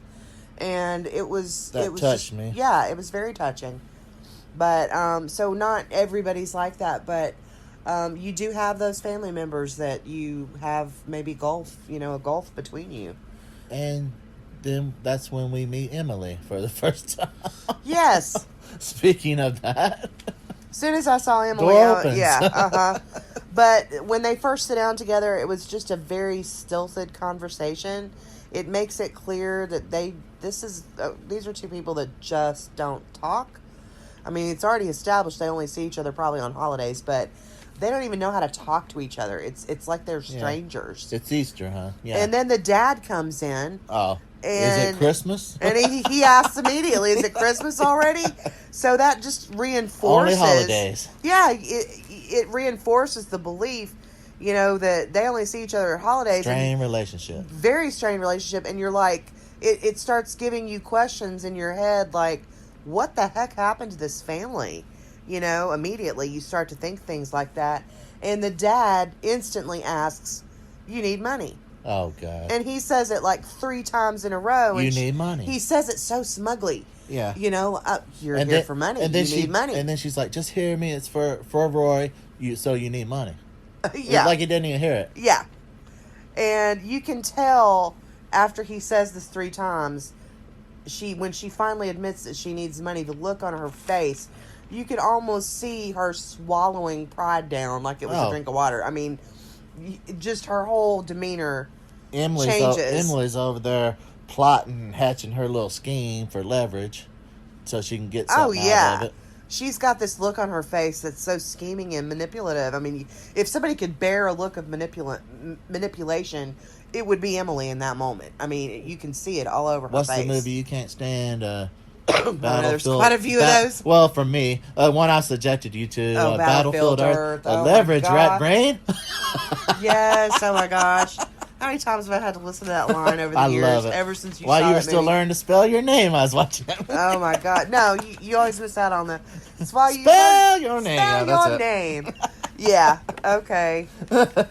And it was touched me. Yeah, it was very touching. But so not everybody's like that, but you do have those family members that you have maybe a gulf between you. And then that's when we meet Emily for the first time. Yes. Speaking of that. As soon as I saw Emily, But when they first sit down together, it was just a very stilted conversation. It makes it clear that these are two people that just don't talk. I mean, it's already established they only see each other probably on holidays, but they don't even know how to talk to each other. It's like they're strangers. Yeah. It's Easter, huh? Yeah. And then the dad comes in. Oh. Is it Christmas? And he asks immediately, is it Christmas already? So that just reinforces... Only holidays. Yeah, it reinforces the belief, that they only see each other at holidays. Strained relationship. Very strained relationship. And you're like, it starts giving you questions in your head like, what the heck happened to this family? Immediately you start to think things like that. And the dad instantly asks, you need money. Oh, God. And he says it like 3 times in a row. You need money. He says it so smugly. Yeah. You're here for money. And then you need money. And then she's like, just hear me. It's for Roy. So you need money. Yeah. It's like he didn't even hear it. Yeah. And you can tell after he says this 3 times, when she finally admits that she needs money, the look on her face, you could almost see her swallowing pride down like it was a drink of water. I mean, just her whole demeanor changes. Emily's over there plotting, hatching her little scheme for leverage so she can get something out of it. She's got this look on her face that's so scheming and manipulative. I mean, if somebody could bear a look of manipulation, it would be Emily in that moment. I mean, you can see it all over her face. What's the movie you can't stand? There's quite a few of those. Well, for me, one I subjected you to, Battlefield Earth. Leverage, right, brain? Yes, oh my gosh. How many times have I had to listen to that line over the years? Love it. Ever since you While saw you were that still movie. learning to spell your name, I was watching that movie. Oh my God. No, you always miss out on that. That's why you spell your name. Spell your name. Yeah, okay. Okay,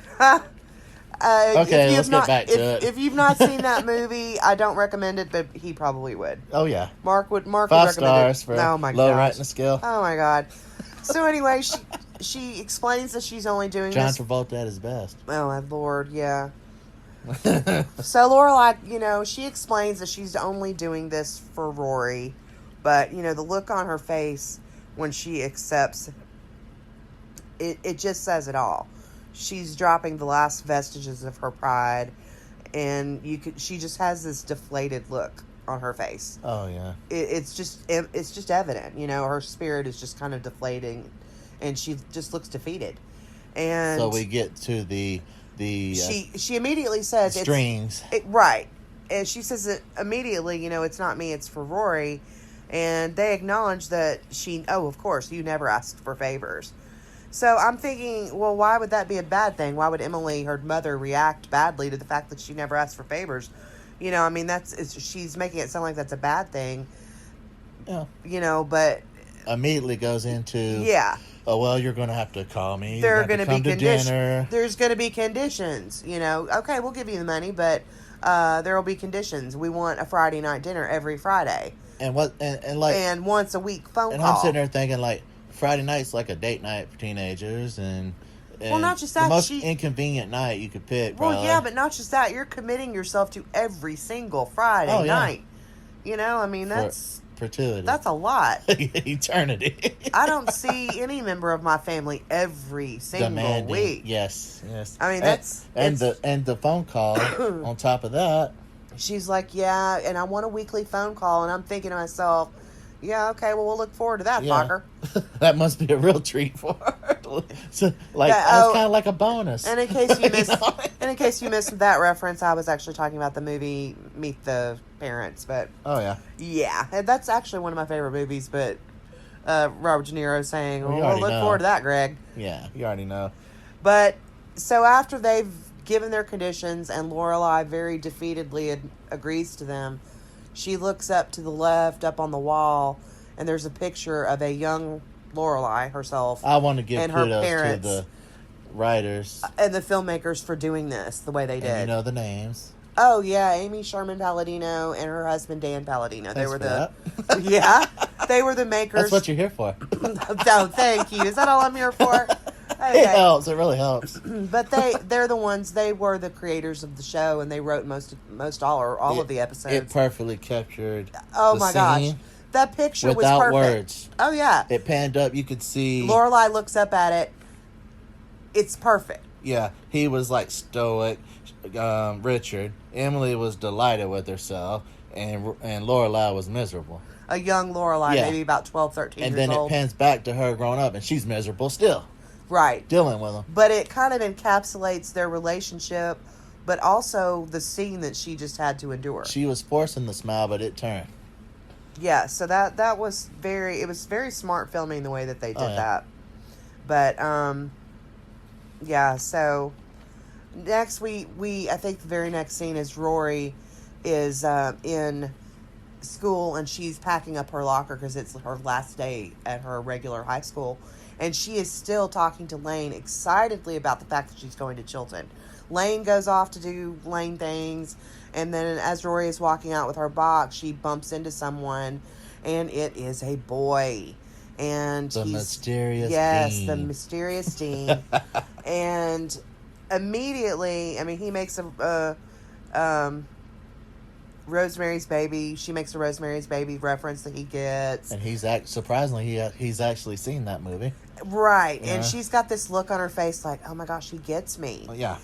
let's get back to it. If you've not seen that movie, I don't recommend it, but he probably would. Oh, yeah. Mark would 5 recommend stars it. for oh my low gosh. rating scale. Oh my God. So anyway, she explains that she's only doing John this. Travolta at his best. Oh my Lord, yeah. So Lorelai, she explains that she's only doing this for Rory, but the look on her face when she accepts it just says it all. She's dropping the last vestiges of her pride, and she just has this deflated look on her face. Oh yeah. It's just evident, her spirit is just kind of deflating, and she just looks defeated. And so we get to the she immediately says strings. Right. And she says it immediately, it's not me, it's for Rory. And they acknowledge that of course, you never asked for favors. So I'm thinking, well, why would that be a bad thing? Why would Emily, her mother, react badly to the fact that she never asked for favors? She's making it sound like that's a bad thing. Yeah. But immediately goes into, yeah, oh, well, you're going to have to call me. there are You're going to going be to come to dinner. There's going to be conditions. Okay, we'll give you the money, but there will be conditions. We want a Friday night dinner every Friday, And what and like and once a week phone and call. I'm sitting there thinking like Friday night's like a date night for teenagers, and Well, not just that, the most inconvenient night you could pick. Well, probably. yeah, but not just that. You're committing yourself to every single Friday night. I mean, that's fertility. That's a lot. Eternity. I don't see any member of my family every single week. Yes. I mean, and the phone call on top of that. She's like, yeah, and I want a weekly phone call, and I'm thinking to myself, yeah, okay, well, we'll look forward to that, fucker. That must be a real treat for her. So, like, it's kind of like a bonus. And in case you missed that reference, I was actually talking about the movie Meet the Parents, but yeah, and that's actually one of my favorite movies. But Robert De Niro saying, "Well, we'll look forward to that, Greg." Yeah, you already know. But so after they've given their conditions, and Lorelai very defeatedly agrees to them, she looks up to the left, up on the wall, and there's a picture of a young Lorelai herself. I want to give and her kudos parents, to the writers and the filmmakers for doing this the way they did. You know the names. Oh yeah, Amy Sherman Palladino and her husband Dan Palladino. They were the they were the makers. That's what you're here for. Oh, thank you. Is that all I'm here for? Okay. It helps. It really helps. But they're the ones. They were the creators of the show, and they wrote most all of the episodes. It perfectly captured. Oh my gosh, that picture was without perfect. words. Oh yeah, it panned up. You could see Lorelai looks up at it. It's perfect. Yeah, he was like stoic. Richard, Emily was delighted with herself, and Lorelai was miserable. A young Lorelai, maybe about 12, 13 and years old. And then it pans back to her growing up, and she's miserable still. Right. Dealing with him. But it kind of encapsulates their relationship, but also the scene that she just had to endure. She was forcing the smile, but it turned. Yeah, so that was very smart filming the way that they did that. But, so next I think the very next scene is Rory is in school, and she's packing up her locker because it's her last day at her regular high school, and she is still talking to Lane excitedly about the fact that she's going to Chilton. Lane goes off to do Lane things, and then as Rory is walking out with her box, she bumps into someone, and it is a boy. And the mysterious Dean. The mysterious Dean. And immediately, I mean, he makes a Rosemary's Baby. She makes a Rosemary's Baby reference that he gets, and surprisingly he's actually seen that movie, right? Yeah. And she's got this look on her face like, oh my gosh, he gets me. Yeah,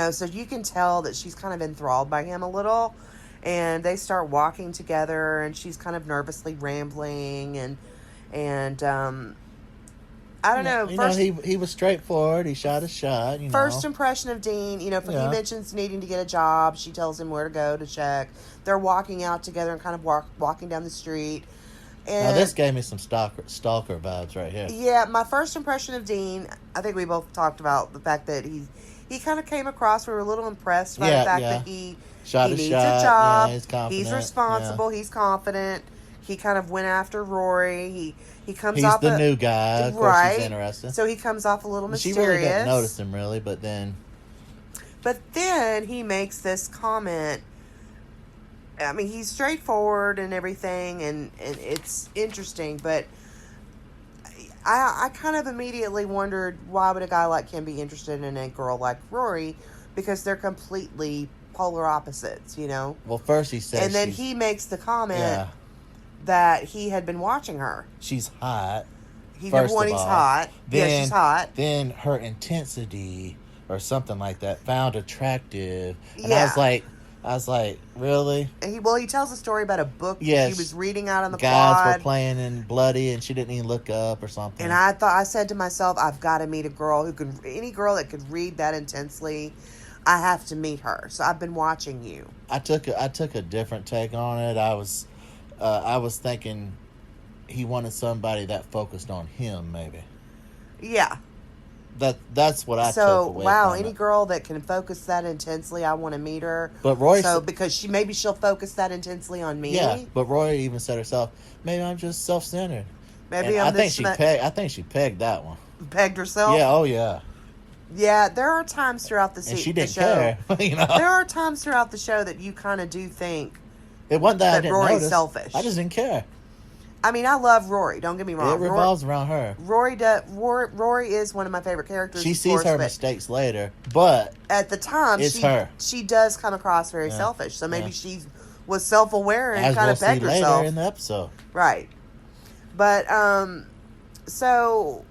so you can tell that she's kind of enthralled by him a little, and they start walking together, and she's kind of nervously rambling, and I don't know. He was straightforward. He shot his shot. First impression of Dean, he mentions needing to get a job. She tells him where to go to check. They're walking out together and kind of walking down the street. And now this gave me some stalker vibes right here. Yeah, my first impression of Dean, I think we both talked about the fact that he kind of came across. We were a little impressed by the fact that he needs a job. Yeah, he's confident. He's responsible. Yeah. He's confident. He kind of went after Rory. He's the new guy. Of course, he's interested. So he comes off a little mysterious. She really didn't notice him, really, but then he makes this comment. I mean, he's straightforward and everything, and it's interesting, but I kind of immediately wondered, why would a guy like him be interested in a girl like Rory? Because they're completely polar opposites, Well, first he says, and then he makes the comment that he had been watching her. She's hot. He's hot. Then, she's hot. Then her intensity or something like that found attractive. And yeah. I was like, really? And he tells a story about a book she was reading out on the guys quad. Were playing in bloody, and she didn't even look up or something. And I said to myself, I've got to meet a girl any girl that could read that intensely. I have to meet her. So I've been watching you. I took a different take on it. I was thinking he wanted somebody that focused on him, maybe. Yeah. That's what I took away from any girl that can focus that intensely, I want to meet her. But Roy, because she'll focus that intensely on me. Yeah, but Roy even said herself, maybe I'm just self-centered. Maybe And I'm I think she pegged that one. pegged herself. Yeah. Oh yeah. Yeah, there are times throughout the, And she the didn't show. care. You know. There are times throughout the show that you kind of do think It wasn't that I didn't Rory's notice. selfish. I just didn't care. I mean, I love Rory. Don't get me wrong. It revolves around her. Rory is one of my favorite characters. She sees her mistakes later, but at the time, she does come across very selfish. So maybe she was self-aware and kind of pegged herself later in the episode. Right. But so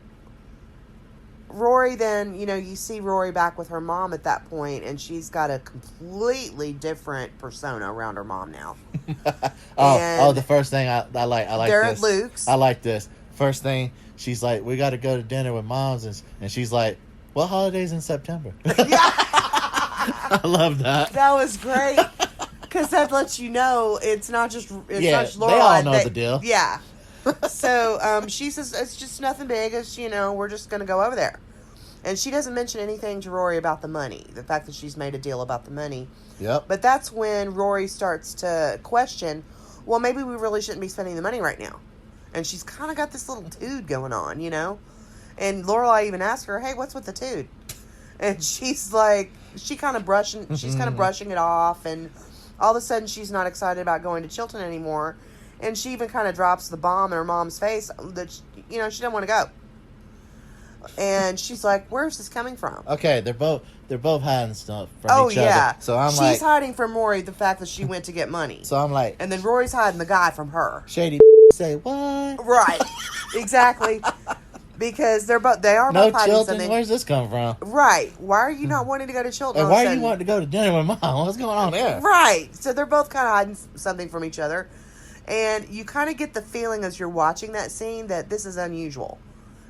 Rory then, you see Rory back with her mom at that point, and she's got a completely different persona around her mom now. The first thing I like they're this. At Luke's. I like this. First thing, she's like, we got to go to dinner with moms, and she's like, what holidays in September? Yeah. I love that. That was great. Because that lets you know it's not just Lorelai. They all know the deal. Yeah. So she says it's just nothing big. It's, we're just going to go over there. And she doesn't mention anything to Rory about the money. The fact that she's made a deal about the money. Yep. But that's when Rory starts to question, well, maybe we really shouldn't be spending the money right now. And she's kind of got this little tood going on, And Lorelai even asks her, hey, what's with the tood? And she's like, she's kind of brushing it off. And all of a sudden she's not excited about going to Chilton anymore. And she even kind of drops the bomb in her mom's face that, she doesn't want to go. And she's like, where's this coming from? Okay, they're both hiding stuff from each other. Oh, yeah. So she's hiding from Rory the fact that she went to get money. So I'm like... And then Rory's hiding the guy from her. Shady say, what? Right. Exactly. Because they are both hiding Chilton, something. Where's this come from? Right. Why are you not wanting to go to Chilton? And why are you wanting to go to dinner with Mom? What's going on there? Right. So they're both kind of hiding something from each other. And you kind of get the feeling as you're watching that scene that this is unusual.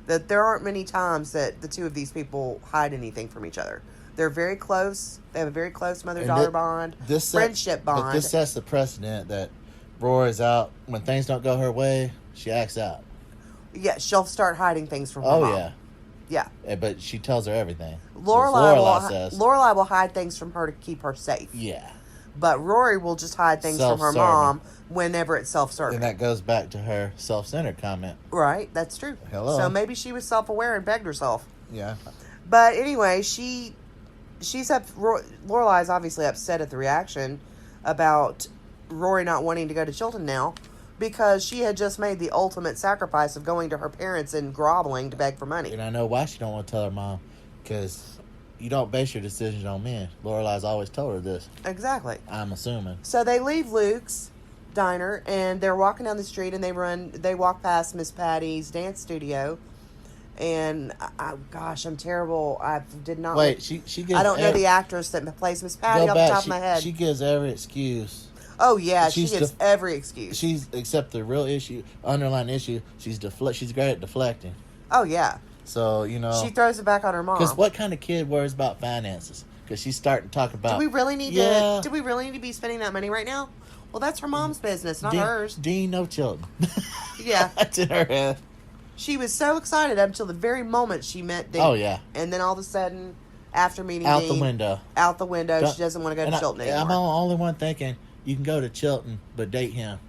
That there aren't many times that the two of these people hide anything from each other. They're very close. They have a very close mother-daughter bond, friendship bond. But this sets the precedent that Rory's out. When things don't go her way, she acts out. Yeah, she'll start hiding things from her mom. Yeah. Yeah. But she tells her everything. Lorelai will hide things from her to keep her safe. Yeah. But Rory will just hide things from her mom whenever it's self-serving. And that goes back to her self-centered comment. Right, that's true. Hello. So maybe she was self-aware and begged herself. Yeah. But anyway, she's Lorelai's obviously upset at the reaction about Rory not wanting to go to Chilton now because she had just made the ultimate sacrifice of going to her parents and groveling to beg for money. And I know why she don't want to tell her mom, because you don't base your decisions on men. Lorelai's always told her this. Exactly. I'm assuming. So they leave Luke's diner and they're walking down the street and they walk past Miss Patty's dance studio. And gosh, I'm terrible. I did not. Wait, she gives. I don't know the actress that plays Miss Patty off the top of my head. She gives every excuse. Oh yeah, she gives every excuse. Except the real issue, underlying issue. She's great at deflecting. Oh yeah. So she throws it back on her mom. Because what kind of kid worries about finances? Because she's starting to talk about. Do we really need to be spending that money right now? Well, that's her mom's business, not hers. Dean, no children. Yeah, that's in her head. She was so excited up until the very moment she met Dean. Oh yeah. And then all of a sudden, after meeting Dean, out the window, she doesn't want to go to Chilton anymore. I'm the only one thinking you can go to Chilton, but date him.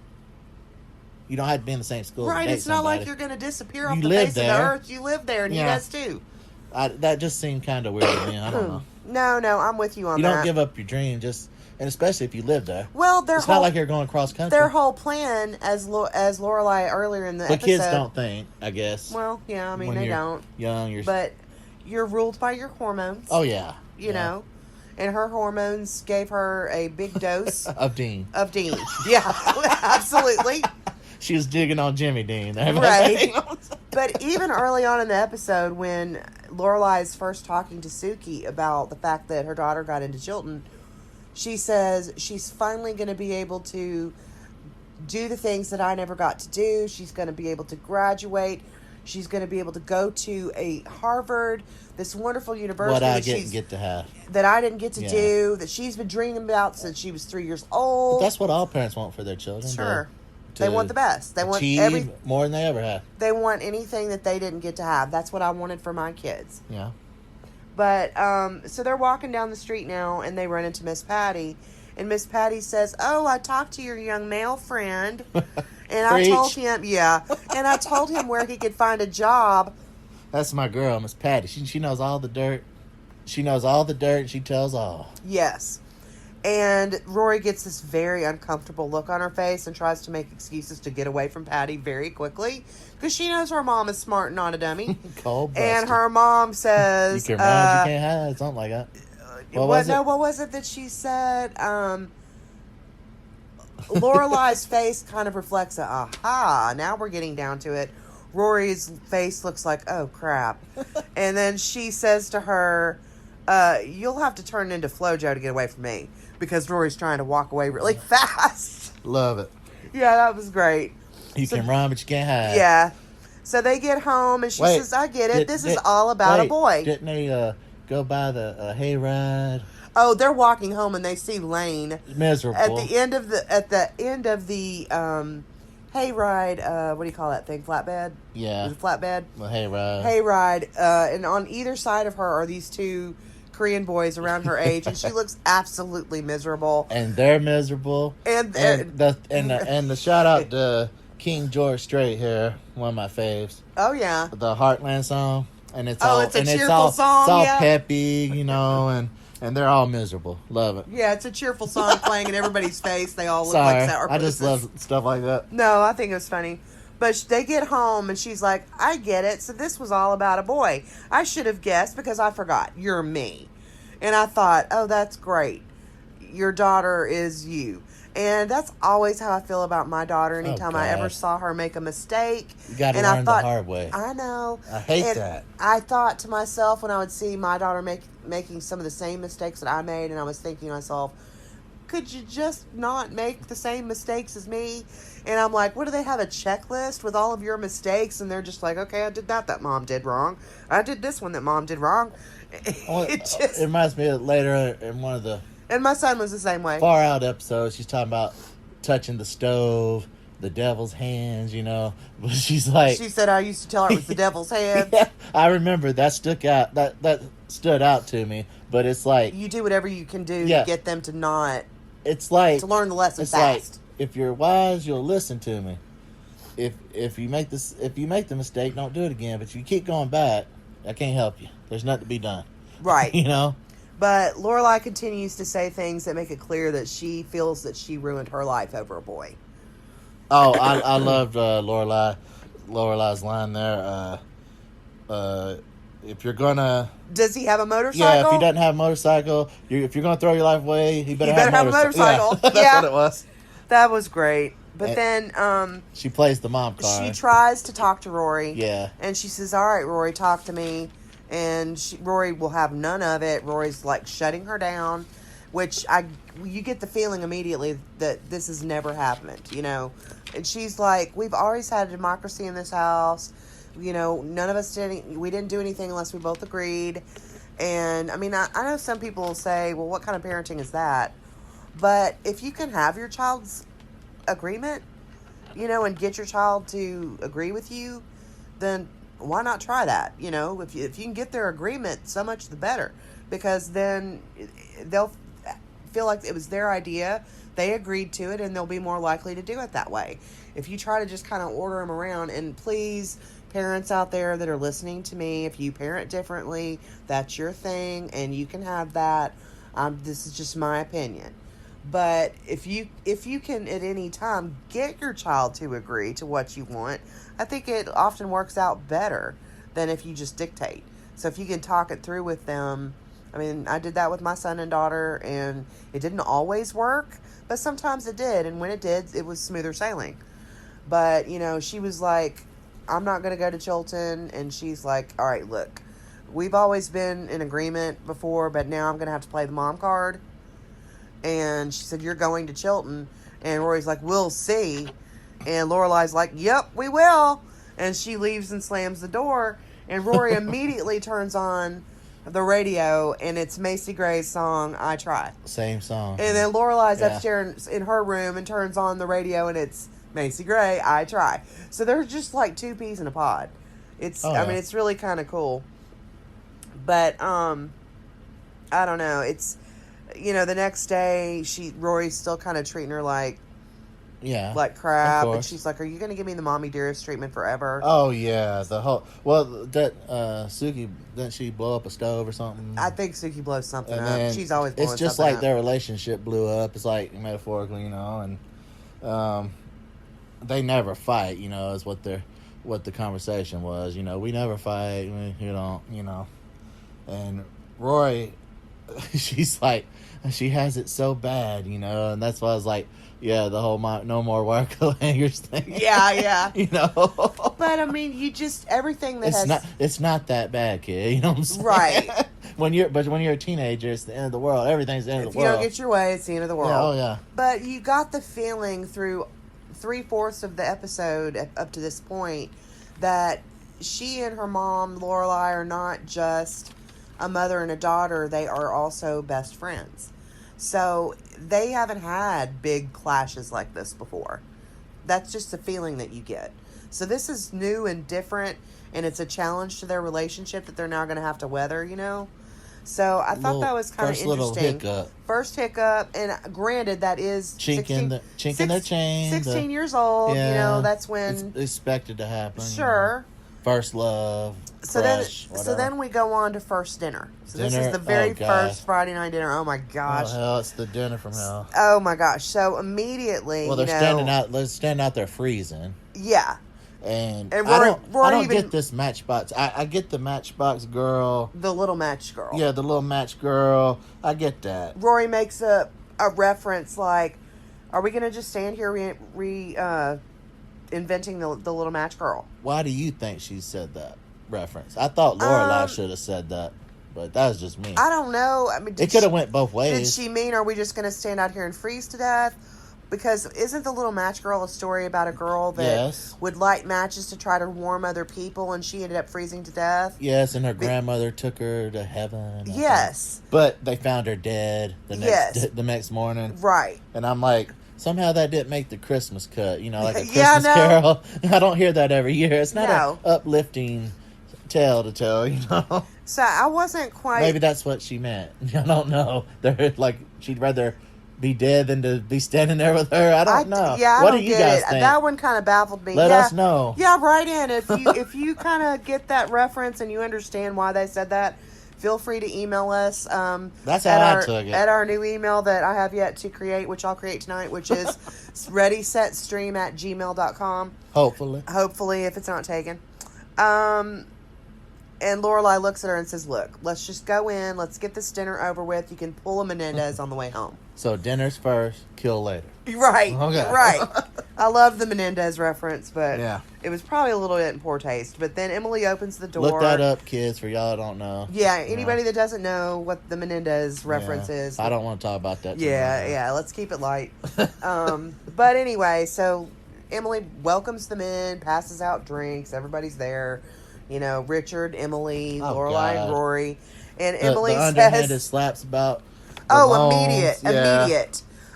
You don't have to be in the same school. Right, it's not like you're going to disappear off the face of the earth. You live there, and he does too. That just seemed kind of weird to me. I don't know. No, I'm with you on that. You don't give up your dream, and especially if you live there. Well, it's not like you're going cross country. Their whole plan, as Lorelai earlier in the episode. But kids don't think, I guess. Well, yeah, I mean, they don't. Young, but you're ruled by your hormones. Oh, yeah. You know. And her hormones gave her a big dose. Of Dean. Yeah, absolutely. She was digging on Jimmy Dean. Right. But even early on in the episode, when Lorelai is first talking to Suki about the fact that her daughter got into Chilton, she says she's finally going to be able to do the things that I never got to do. She's going to be able to graduate. She's going to be able to go to a Harvard, this wonderful university what I didn't get to have. That I didn't get to do, that she's been dreaming about since she was 3 years old. But that's what all parents want for their children. Sure. They want the best. They want more than they ever have. They want anything that they didn't get to have. That's what I wanted for my kids. Yeah. But, so they're walking down the street now, and they run into Miss Patty. And Miss Patty says, "Oh, I talked to your young male friend, and I Preach. told him, and I told him where he could find a job." That's my girl, Miss Patty. She knows all the dirt. She knows all the dirt, and she tells all. Yes. And Rory gets this very uncomfortable look on her face and tries to make excuses to get away from Patty very quickly because she knows her mom is smart and not a dummy. Cold busted. And her mom says, "You can run, you can't hide," something like that. What was it that she said? Lorelai's face kind of reflects a aha. Now we're getting down to it. Rory's face looks like, oh crap. And then she says to her, "You'll have to turn into Flojo to get away from me," because Rory's trying to walk away really fast. Love it. Yeah, that was great. You can run, but you can't hide. Yeah. So they get home, and she says, "I get it. This is all about a boy." Didn't they go by the hayride? Oh, they're walking home, and they see Lane miserable at the end of the hayride. What do you call that thing? Flatbed. Yeah. Is it flatbed? Well, hayride. Hayride. And on either side of her are these two Korean boys around her age, and she looks absolutely miserable. And they're miserable. And the shout out to King George Strait here, one of my faves. Oh yeah. The Heartland song, and it's it's a cheerful song. It's all yeah. peppy, and they're all miserable. Love it. Yeah, it's a cheerful song playing in everybody's face. They all look Sorry, like sourpusses. I just love stuff like that. No, I think it was funny. But they get home, and she's like, "I get it. So this was all about a boy. I should have guessed because I forgot. You're me." And I thought, oh, that's great. Your daughter is you. And that's always how I feel about my daughter. Anytime I ever saw her make a mistake. You got to learn the hard way. I know. I hate that. I thought to myself when I would see my daughter making some of the same mistakes that I made, and I was thinking to myself, could you just not make the same mistakes as me? And I'm like, what do they have, a checklist with all of your mistakes? And they're just like, okay, I did that mom did wrong. I did this one that mom did wrong. It reminds me of later in one of the... And my son was the same way. Far Out episodes, she's talking about touching the stove, the devil's hands, But she's like... She said I used to tell her it was the devil's hands. Yeah, I remember that stuck out. That stood out to me. But it's like... You do whatever you can do to get them to not... It's like... To learn the lesson fast. Like, if you're wise, you'll listen to me. If you make the mistake, don't do it again. But if you keep going back, I can't help you. There's nothing to be done. Right. But Lorelai continues to say things that make it clear that she feels that she ruined her life over a boy. Oh, I loved Lorelai's line there. If you're gonna... Does he have a motorcycle? Yeah, if he doesn't have a motorcycle, if you're gonna throw your life away, he better have a motorcycle. Yeah, that's what it was. That was great. But then... she plays the mom card. She tries to talk to Rory. Yeah. And she says, all right, Rory, talk to me. And Rory will have none of it. Rory's like shutting her down, which you get the feeling immediately that this has never happened, And she's like, we've always had a democracy in this house. None of us we didn't do anything unless we both agreed. And I mean, I know some people will say, well, what kind of parenting is that? But if you can have your child's agreement, and get your child to agree with you, then why not try that? If you can get their agreement, so much the better, because then they'll feel like it was their idea, they agreed to it, and they'll be more likely to do it that way. If you try to just kind of order them around, and please, parents out there that are listening to me, if you parent differently, that's your thing, and you can have that. This is just my opinion. But if you can at any time get your child to agree to what you want, I think it often works out better than if you just dictate. So if you can talk it through with them, I mean, I did that with my son and daughter, and it didn't always work, but sometimes it did, and when it did, it was smoother sailing. But, she was like, I'm not going to go to Chilton, and she's like, all right, look, we've always been in agreement before, but now I'm going to have to play the mom card. And she said, you're going to Chilton. And Rory's like, we'll see. And Lorelai's like, yep, we will. And she leaves and slams the door. And Rory immediately turns on the radio, and it's Macy Gray's song, I Try. Same song. And then Lorelai's upstairs in her room and turns on the radio, and it's Macy Gray, I Try. So they're just like two peas in a pod. I mean, it's really kind of cool. But, I don't know. the next day, Rory's still kind of treating her like crap, and she's like, "Are you going to give me the mommy dearest treatment forever?" Oh yeah, that Suki, didn't she blow up a stove or something? I think Suki blows something up. She's always blowing something up. It's just like their relationship blew up. It's like metaphorically, and they never fight. Is what the conversation was. We never fight. And Rory, she's like, she has it so bad, and that's why I was like, yeah, the whole no more Warco hangers thing. Yeah. But I mean, everything that it's not that bad, kid. You know what I'm saying? Right. when you're a teenager, it's the end of the world. Everything's the end of the world. If you don't get your way, it's the end of the world. Yeah, oh yeah. But you got the feeling through 3/4 of the episode up to this point that she and her mom, Lorelai, are not just a mother and a daughter. They are also best friends. So they haven't had big clashes like this before. That's just the feeling that you get. So this is new and different, and it's a challenge to their relationship that they're now going to have to weather, So I thought that was kind of interesting. First hiccup, and granted, that is chink in their chain. 16 years old, that's when it's expected to happen. Sure. First love. So then we go on to first dinner. So this is the very first Friday night dinner. Oh my gosh! Oh hell, it's the dinner from hell. Oh my gosh! So immediately, they're standing out there freezing. Yeah. And Rory, I don't get this Matchbox. I get the Matchbox girl. The little match girl. Yeah, the little match girl. I get that. Rory makes a reference like, "Are we going to just stand here inventing the little match girl?" Why do you think she said that reference? I thought Lorelai should have said that, but that was just me. I don't know. I mean, it could have went both ways. Did she mean, are we just going to stand out here and freeze to death? Because isn't the little match girl a story about a girl that would light matches to try to warm other people, and she ended up freezing to death? Yes, and her grandmother took her to heaven. Yes. But they found her dead the next morning. Right. And I'm like, somehow that didn't make the Christmas cut. Like a Christmas carol. I don't hear that every year. It's not an uplifting tale to tell, So I wasn't quite... Maybe that's what she meant. I don't know. They're like, she'd rather be dead than to be standing there with her. I don't know. Yeah, what do you guys think? That one kind of baffled me. Let us know. Yeah, write in. If you kind of get that reference and you understand why they said that, feel free to email us. That's how I took it. At our new email that I have yet to create, which I'll create tonight, which is readysetstream@gmail.com. Hopefully, if it's not taken. And Lorelai looks at her and says, "Look, let's just go in. Let's get this dinner over with. You can pull a Menendez on the way home." So dinner's first, kill later. Right. Okay. Right. I love the Menendez reference, but yeah, it was probably a little bit in poor taste. But then Emily opens the door. Look that up, kids, for y'all that don't know. Yeah, anybody that doesn't know what the Menendez reference is. I don't want to talk about that. Yeah, let's keep it light. But anyway, so Emily welcomes them in, passes out drinks. Everybody's there. Richard, Emily, Lorelai, and Rory. And Emily the says... underhanded slaps about... immediate.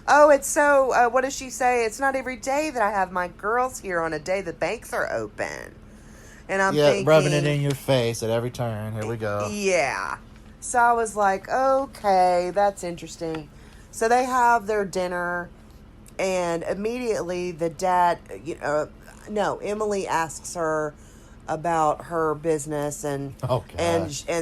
Oh, it's so... what does she say? It's not every day that I have my girls here on a day the banks are open. And I'm thinking... rubbing it in your face at every turn. Here we go. Yeah. So I was like, okay, that's interesting. So they have their dinner, and immediately the dad... Emily asks her about her business and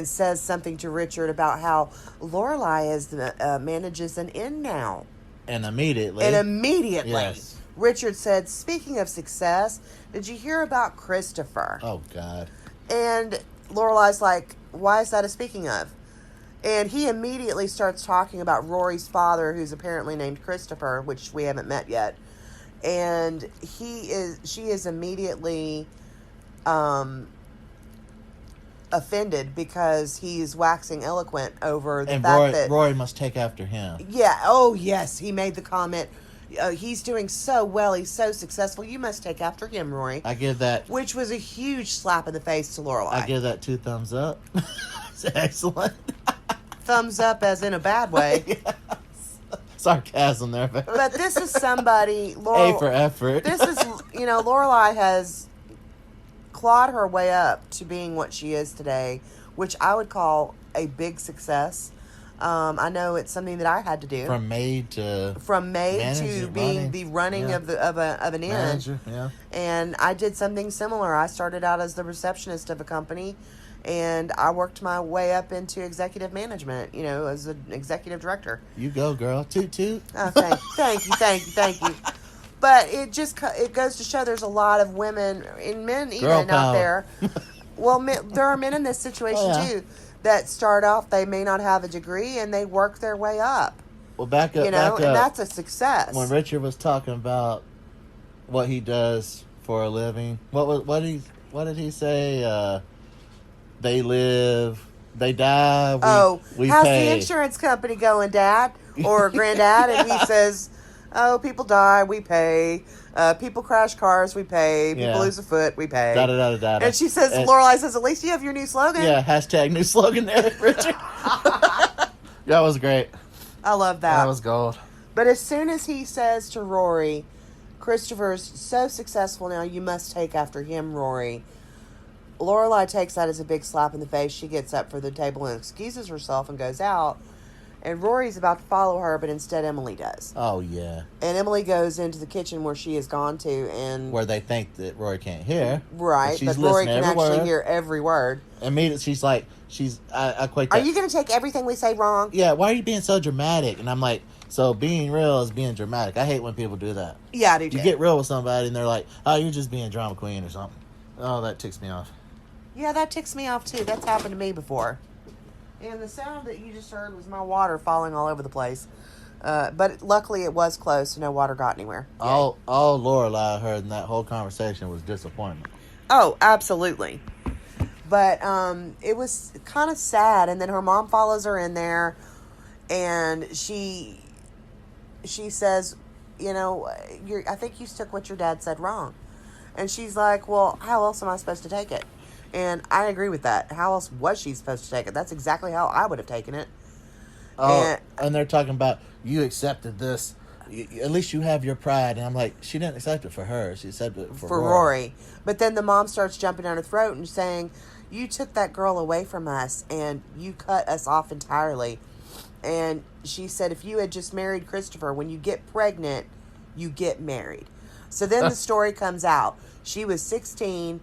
says something to Richard about how Lorelai manages an inn now. And immediately, yes. Richard said, "Speaking of success, did you hear about Christopher?" Oh God! And Lorelai's like, "Why is that a speaking of?" And he immediately starts talking about Rory's father, who's apparently named Christopher, which we haven't met yet. And she is immediately offended because he's waxing eloquent over the fact that Rory must take after him. Yeah. Oh, yes. He made the comment. He's doing so well. He's so successful. You must take after him, Rory. I give that, which was a huge slap in the face to Lorelai. I give that 2 thumbs up. It's excellent. Thumbs up, as in a bad way. Yes. Sarcasm there, but this is somebody. A for effort. This is Lorelai has clawed her way up to being what she is today, which I would call a big success. I know it's something that I had to do. From maid to Being the running yeah. of an inn. Manager, yeah. And I did something similar. I started out as the receptionist of a company, and I worked my way up into executive management, as an executive director. You go, girl. Toot toot. Oh, thank you. But it goes to show there's a lot of women and men even out there. Well, there are men in this situation too that start off, they may not have a degree, and they work their way up. Well, back up, and that's a success. When Richard was talking about what he does for a living, what did he say? They live, they die. We how's pay. The insurance company going, Dad or Granddad? And he says, "Oh, people die, we pay. People crash cars, we pay. People lose a foot, we pay." Da, da, da, da, da. And she says, Lorelai says, "At least you have your new slogan." Yeah, hashtag new slogan there, Richard. That was great. I love that. That was gold. But as soon as he says to Rory, "Christopher's so successful now, you must take after him, Rory," Lorelai takes that as a big slap in the face. She gets up for the table and excuses herself and goes out. And Rory's about to follow her, but instead Emily does. Oh, yeah. And Emily goes into the kitchen where she has gone to, and where they think that Rory can't hear. Right, but Rory can actually hear every word. Immediately, she's like, I equate that. Are you going to take everything we say wrong? Yeah, why are you being so dramatic? And I'm like, so being real is being dramatic. I hate when people do that. Yeah, I do too. You get real with somebody, and they're like, oh, you're just being drama queen or something. Oh, that ticks me off. Yeah, that ticks me off too. That's happened to me before. And the sound that you just heard was my water falling all over the place. But luckily it was close, so no water got anywhere. All Lorelai heard in that whole conversation was disappointment. Oh, absolutely. But it was kind of sad. And then her mom follows her in there, and she says, I think you took what your dad said wrong. And she's like, well, how else am I supposed to take it? And I agree with that. How else was she supposed to take it? That's exactly how I would have taken it. Oh, and they're talking about, you accepted this. At least you have your pride. And I'm like, she didn't accept it for her. She accepted it for Rory. But then the mom starts jumping down her throat and saying, you took that girl away from us, and you cut us off entirely. And she said, if you had just married Christopher, when you get pregnant, you get married. So then the story comes out. She was 16,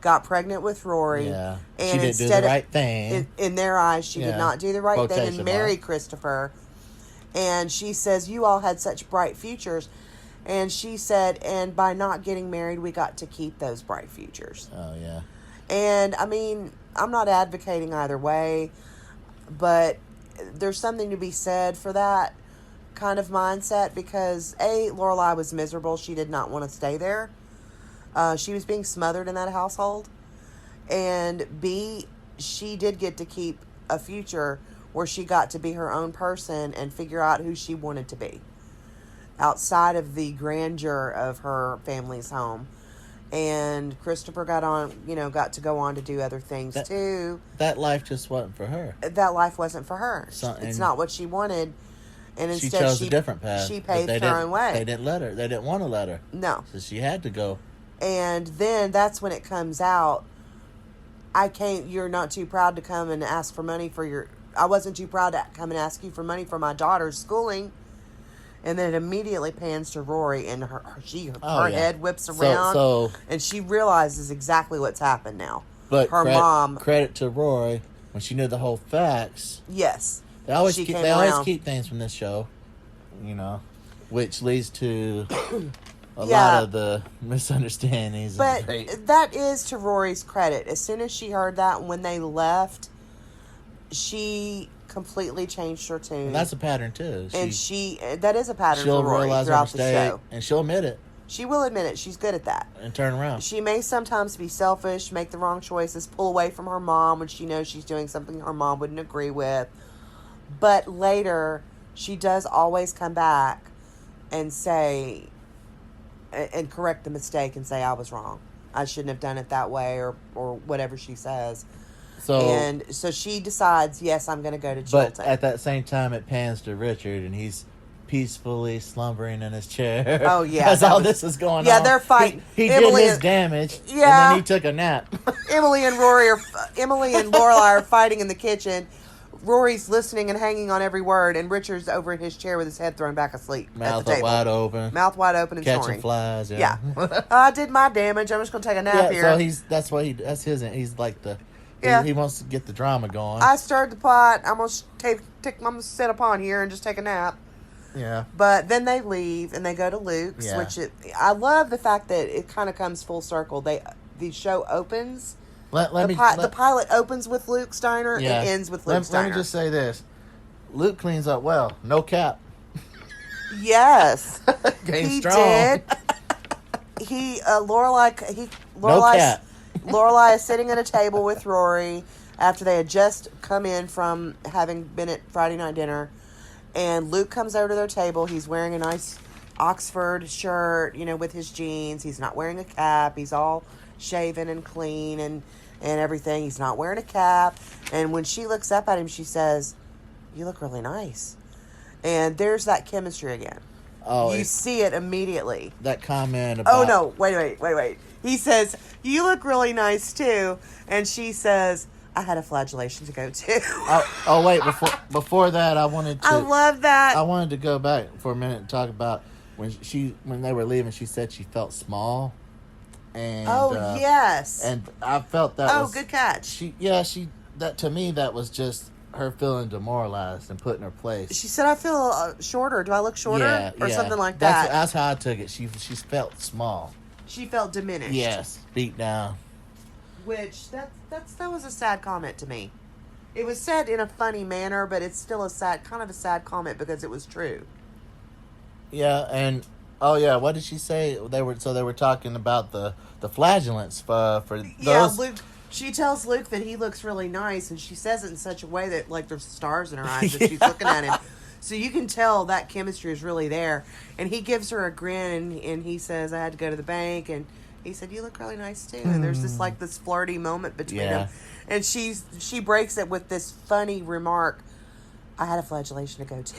got pregnant with Rory. Yeah. And she didn't do the right thing. In their eyes, she did not do the right thing and marry mark. Christopher. And she says, you all had such bright futures. And she said, and by not getting married, we got to keep those bright futures. Oh, yeah. And, I mean, I'm not advocating either way, but there's something to be said for that kind of mindset because, A, Lorelai was miserable. She did not want to stay there. She was being smothered in that household. And B, she did get to keep a future where she got to be her own person and figure out who she wanted to be outside of the grandeur of her family's home. And Christopher got to go on to do other things too. That life just wasn't for her. That life wasn't for her. It's not what she wanted. And instead, she chose a different path. She paved her own way. They didn't let her. They didn't want to let her. No. So she had to go. And then that's when it comes out. You're not too proud to come and ask for money I wasn't too proud to come and ask you for money for my daughter's schooling. And then it immediately pans to Rory, and her head whips around, and she realizes exactly what's happened now. But her mom, credit to Rory, when she knew the whole facts. Yes, they always keep things from this show, which leads to a lot of the misunderstandings. But that is to Rory's credit. As soon as she heard that, when they left, she completely changed her tune. And that's a pattern too. That is a pattern for Rory throughout the show. And she'll admit it. She will admit it. She's good at that. And turn around. She may sometimes be selfish, make the wrong choices, pull away from her mom when she knows she's doing something her mom wouldn't agree with. But later, she does always come back and say, and correct the mistake and say, I was wrong. I shouldn't have done it that way, or whatever she says. So she decides, yes, I'm going to go to Chilton. But at that same time, it pans to Richard, and he's peacefully slumbering in his chair. Oh, yeah. As this is going on. Yeah, they're fighting. He did his damage, and then he took a nap. Emily and Lorelai are fighting in the kitchen. Rory's listening and hanging on every word, and Richard's over in his chair with his head thrown back asleep Mouth at the table. wide open. Mouth wide open and catching snoring. flies. Yeah. I did my damage. I'm just going to take a nap here. So that's his. He's like the. Yeah. He wants to get the drama going. I stirred the pot. I'm going to sit upon here and just take a nap. Yeah. But then they leave and they go to Luke's, I love the fact that it kind of comes full circle. The show opens. The pilot opens with Luke's diner and ends with Luke's diner. Let me just say this: Luke cleans up well. No cap. Yes, Game he strong. did. Lorelai is sitting at a table with Rory after they had just come in from having been at Friday night dinner, and Luke comes over to their table. He's wearing a nice Oxford shirt, with his jeans. He's not wearing a cap. He's all shaven and clean and everything. He's not wearing a cap. And when she looks up at him, she says, "You look really nice." And there's that chemistry again. Oh, you see it immediately. That comment about... Oh, no. Wait. He says, "You look really nice, too." And she says, "I had a flagellation to go to." Wait. Before that, I love that. I wanted to go back for a minute and talk about when they were leaving, she said she felt small. And, yes. And I felt that was... good catch. That to me, that was just her feeling demoralized and put in her place. She said, "I feel shorter. Do I look shorter?" Or something like that. That's how I took it. She felt small. She felt diminished. Yes, beat down. Which, that was a sad comment to me. It was said in a funny manner, but it's still a sad comment because it was true. Yeah, and... Oh yeah, what did she say? They were talking about the flagellants for those. Yeah, Luke. She tells Luke that he looks really nice, and she says it in such a way that like there's stars in her eyes as she's looking at him. So you can tell that chemistry is really there. And he gives her a grin, and he says, "I had to go to the bank," and he said, "You look really nice too." And there's this flirty moment between them, and she breaks it with this funny remark. "I had a flagellation to go to."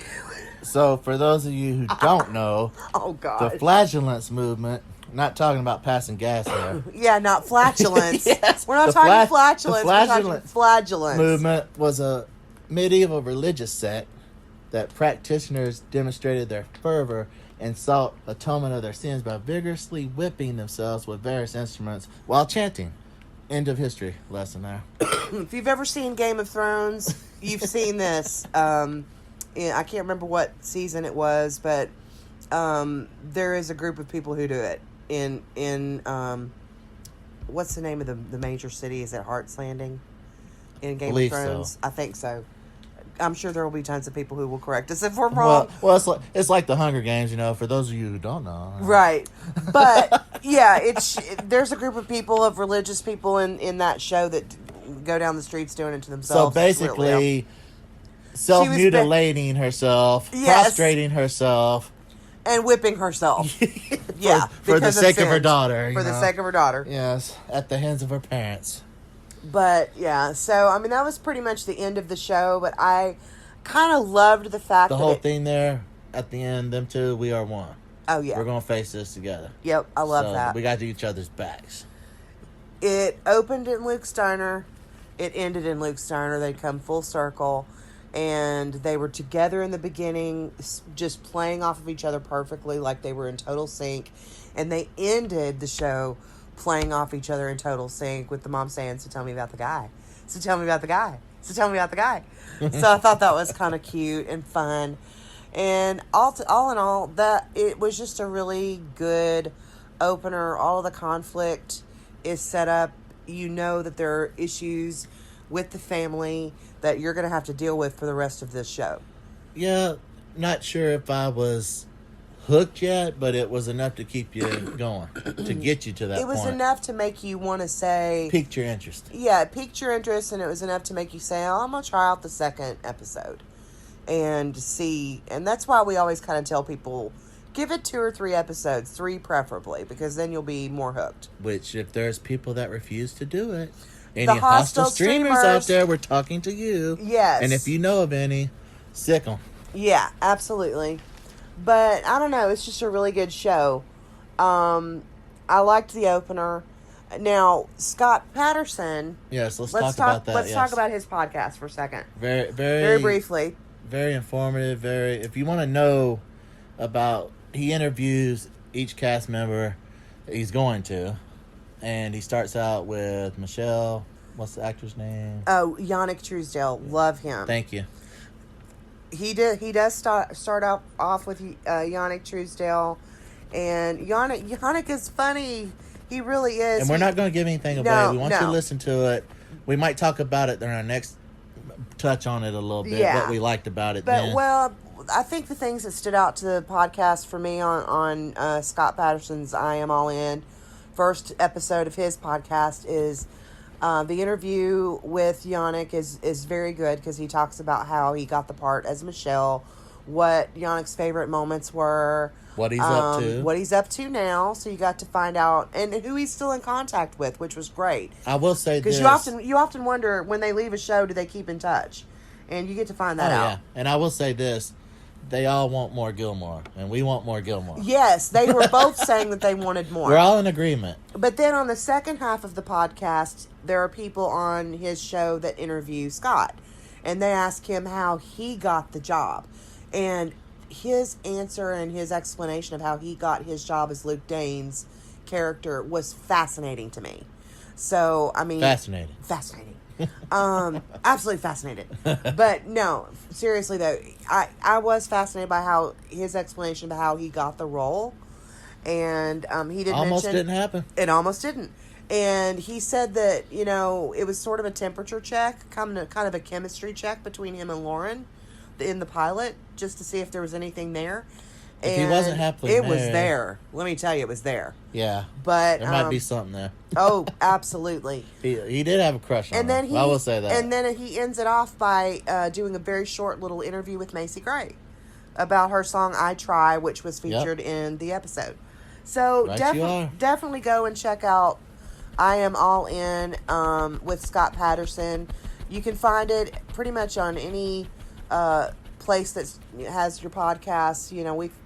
So, for those of you who don't know, oh God, the flagellants movement, not talking about passing gas here. Yeah, not flatulence. Yes, we're not talking flatulence. We're talking flagellants. Movement was a medieval religious sect that practitioners demonstrated their fervor and sought atonement of their sins by vigorously whipping themselves with various instruments while chanting. End of history lesson there. If you've ever seen Game of Thrones, you've seen this. I can't remember what season it was, but there is a group of people who do it in what's the name of the major city? Is it Heart's Landing in Game of Thrones? So. I think so. I'm sure there will be tons of people who will correct us if we're wrong. Well, it's like the Hunger Games, for those of you who don't know. Right. But, yeah, there's a group of people, of religious people in that show that go down the streets doing it to themselves. So, basically, self-mutilating herself, prostrating herself. And whipping herself. For the sake of her daughter. For the sake of her daughter. Yes, at the hands of her parents. But, yeah, so, I mean, that was pretty much the end of the show, but I kind of loved the fact that... The whole thing there, at the end, them two, we are one. Oh, yeah. We're going to face this together. Yep, I love that. We got to each other's backs. It opened in Luke's diner. It ended in Luke's diner. They come full circle. And they were together in the beginning, just playing off of each other perfectly, like they were in total sync. And they ended the show playing off each other in total sync with the mom saying, "So tell me about the guy. So tell me about the guy. So tell me about the guy." So I thought that was kind of cute and fun. And all in all, that it was just a really good opener. All of the conflict is set up. You know that there are issues with the family that you're going to have to deal with for the rest of this show. Yeah, not sure if I was hooked yet, but it was enough to keep you going, to get you to that point. It was enough to make you want to say... Piqued your interest. Yeah, it piqued your interest, and it was enough to make you say, "Oh, I'm going to try out the second episode." And see, and that's why we always kind of tell people, give it 2 or 3 episodes, 3 preferably, because then you'll be more hooked. Which, if there's people that refuse to do it, any the hostile streamers out there, we're talking to you. Yes. And if you know of any, sick them. Yeah, absolutely. But, I don't know, it's just a really good show. I liked the opener. Now, Scott Patterson. Yes, let's talk about that. Let's talk about his podcast for a second. Very briefly. Very informative. If you want to know about, he interviews each cast member he's going to, and he starts out with Michelle. What's the actor's name? Oh, Yannick Truesdale. Love him. Thank you. He does start off with Yannick Truesdale, and Yannick is funny. He really is. And we're not going to give anything away. We want you to listen to it. We might talk about it during our next touch on it a little bit, what we liked about it. But, well, I think the things that stood out to the podcast for me on Scott Patterson's I Am All In first episode of his podcast is the interview with Yannick is very good because he talks about how he got the part as Michelle, what Yannick's favorite moments were, what he's up to now. So you got to find out, and who he's still in contact with, which was great. I will say this, because you often wonder when they leave a show, do they keep in touch, and you get to find that out. Yeah. And I will say this, they all want more Gilmore, and we want more Gilmore. Yes, they were both saying that they wanted more. We're all in agreement. But then on the second half of the podcast, there are people on his show that interview Scott, and they ask him how he got the job. And his answer and his explanation of how he got his job as Luke Dane's character was fascinating to me. So, I mean... Fascinating. Absolutely fascinated. But no, seriously though, I was fascinated by how his explanation about how he got the role. And he did almost mention... didn't happen. It almost didn't. And he said that, it was sort of a temperature check, kind of a chemistry check between him and Lauren in the pilot, just to see if there was anything there. If he wasn't happily it was there. Let me tell you, it was there. Yeah. But there might be something there. Oh, absolutely. He did have a crush on her. I will say that. And then he ends it off by doing a very short little interview with Macy Gray about her song I Try, which was featured in the episode. So definitely go and check out I Am All In with Scott Patterson. You can find it pretty much on any place that has your podcasts.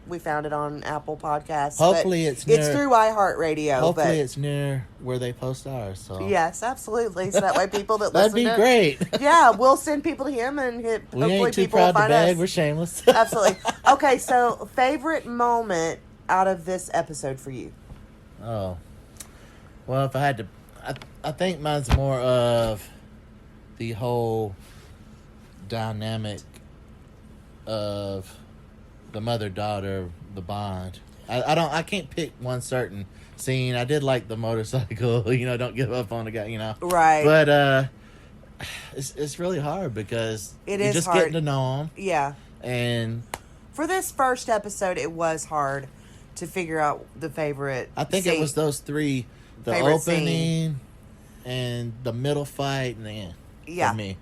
We found it on Apple Podcasts. Hopefully it's through iHeartRadio. Hopefully it's near where they post ours. So yes, absolutely. So that way people that that'd listen be great. Yeah, we'll send people to him and hopefully ain't too people proud will find to beg. us. We're shameless. Absolutely. Okay, so favorite moment out of this episode for you? Oh, well, if I had to, I think mine's more of the whole dynamic of the mother-daughter, the bond. I can't pick one certain scene. I did like the motorcycle, don't give up on the guy, Right. But it's really hard because you're just hard. getting to know them. Yeah. And for this first episode, it was hard to figure out the favorite I think scene. it was those three, the favorite opening scene. And the middle fight and the end. Yeah. For me,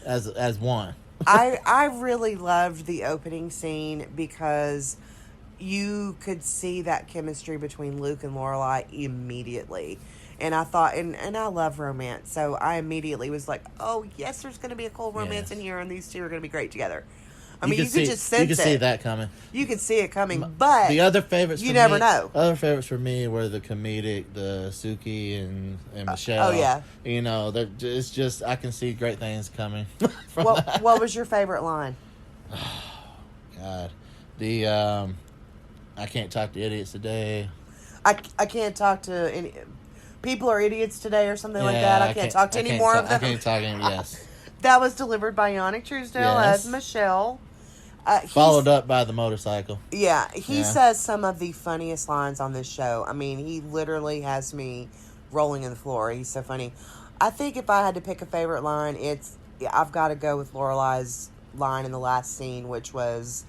as one. I really loved the opening scene because you could see that chemistry between Luke and Lorelai immediately. And I thought, and I love romance, so I immediately was like, oh, yes, there's going to be a cool romance in here, and these two are going to be great together. I mean, you could just sense it. You could see that coming. You could see it coming, but the other favorites you never know. Other favorites for me were the comedic, the Suki and Michelle. Oh, yeah. It's just, I can see great things coming from that. What was your favorite line? Oh, God. The, I can't talk to idiots today. I can't talk to any... People are idiots today or something like that. I can't talk to any more of them. I can't talk to any, yes. That was delivered by Yannick Truesdale as Michelle. Followed up by the motorcycle. Yeah, he says some of the funniest lines on this show. I mean, he literally has me rolling in the floor. He's so funny. I think if I had to pick a favorite line, I've got to go with Lorelai's line in the last scene, which was,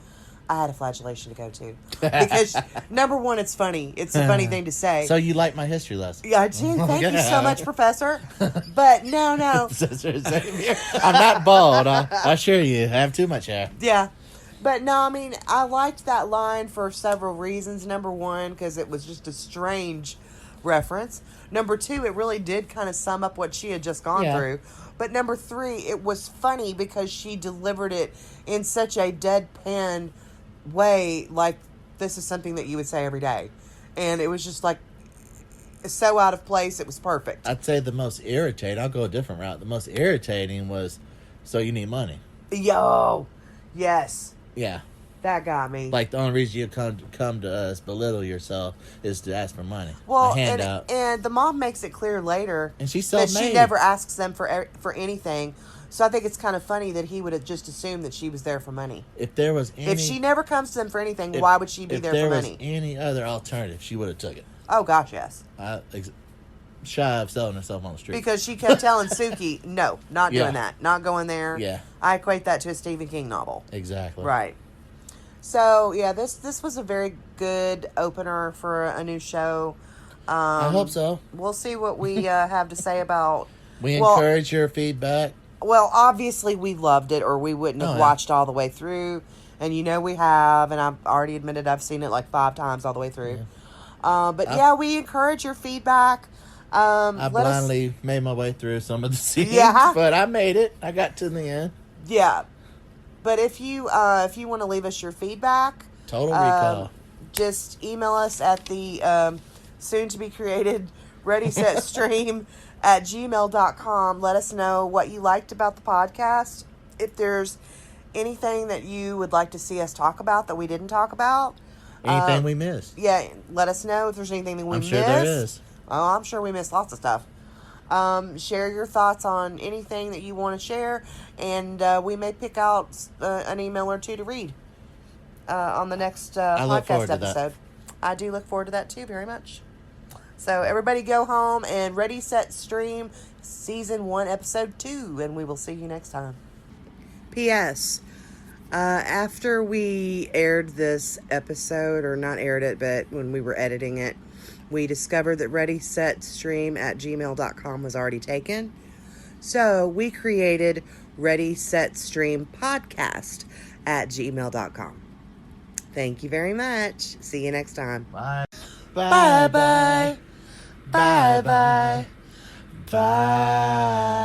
I had a flagellation to go to. Because, number one, it's funny. It's a funny thing to say. So you like my history lesson? Yeah, I do. Thank you so much, Professor. But no. I'm not bald. I assure you. I have too much hair. Yeah. But no, I mean, I liked that line for several reasons. Number one, because it was just a strange reference. Number two, it really did kind of sum up what she had just gone through. But number three, it was funny because she delivered it in such a deadpan way, like this is something that you would say every day. And it was just like, so out of place. It was perfect. I'd say the most irritating, I'll go a different route. The most irritating was, so you need money. Yo, yes. Yeah. That got me. Like, the only reason you come to us, belittle yourself, is to ask for money. Well, a handout. And the mom makes it clear later And she's that self-made. she never asks them for anything. So I think it's kind of funny that he would have just assumed that she was there for money. If there was any... If she never comes to them for anything, why would she be there for money? If there was any other alternative, she would have took it. Oh, gosh, yes. Shy of selling herself on the street. Because she kept telling Suki, no, not doing that. Not going there. Yeah. I equate that to a Stephen King novel. Exactly. Right. So, yeah, this was a very good opener for a new show. I hope so. We'll see what we have to say about... We encourage your feedback. Well, obviously we loved it, or we wouldn't have watched all the way through. And you know we have, and I've already admitted I've seen it like 5 times all the way through. Yeah. We encourage your feedback. I blindly made my way through some of the scenes, but I made it. I got to the end. Yeah. But if you want to leave us your feedback, Total Recall, just email us at the soon-to-be-created Ready Set Stream at gmail.com. Let us know what you liked about the podcast. If there's anything that you would like to see us talk about that we didn't talk about. Anything we missed. Yeah, let us know if there's anything that we missed. I'm sure there is. Oh, I'm sure we missed lots of stuff. Share your thoughts on anything that you want to share, and we may pick out an email or two to read on the next podcast episode. I do look forward to that too very much. So everybody go home and Ready, Set, Stream Season 1, Episode 2, and we will see you next time. P.S. After we aired this episode, or not aired it, but when we were editing it, we discovered that Ready, Set, Stream at gmail.com was already taken. So we created Ready, Set, Stream Podcast at gmail.com. Thank you very much. See you next time. Bye. Bye bye. Bye bye. Bye.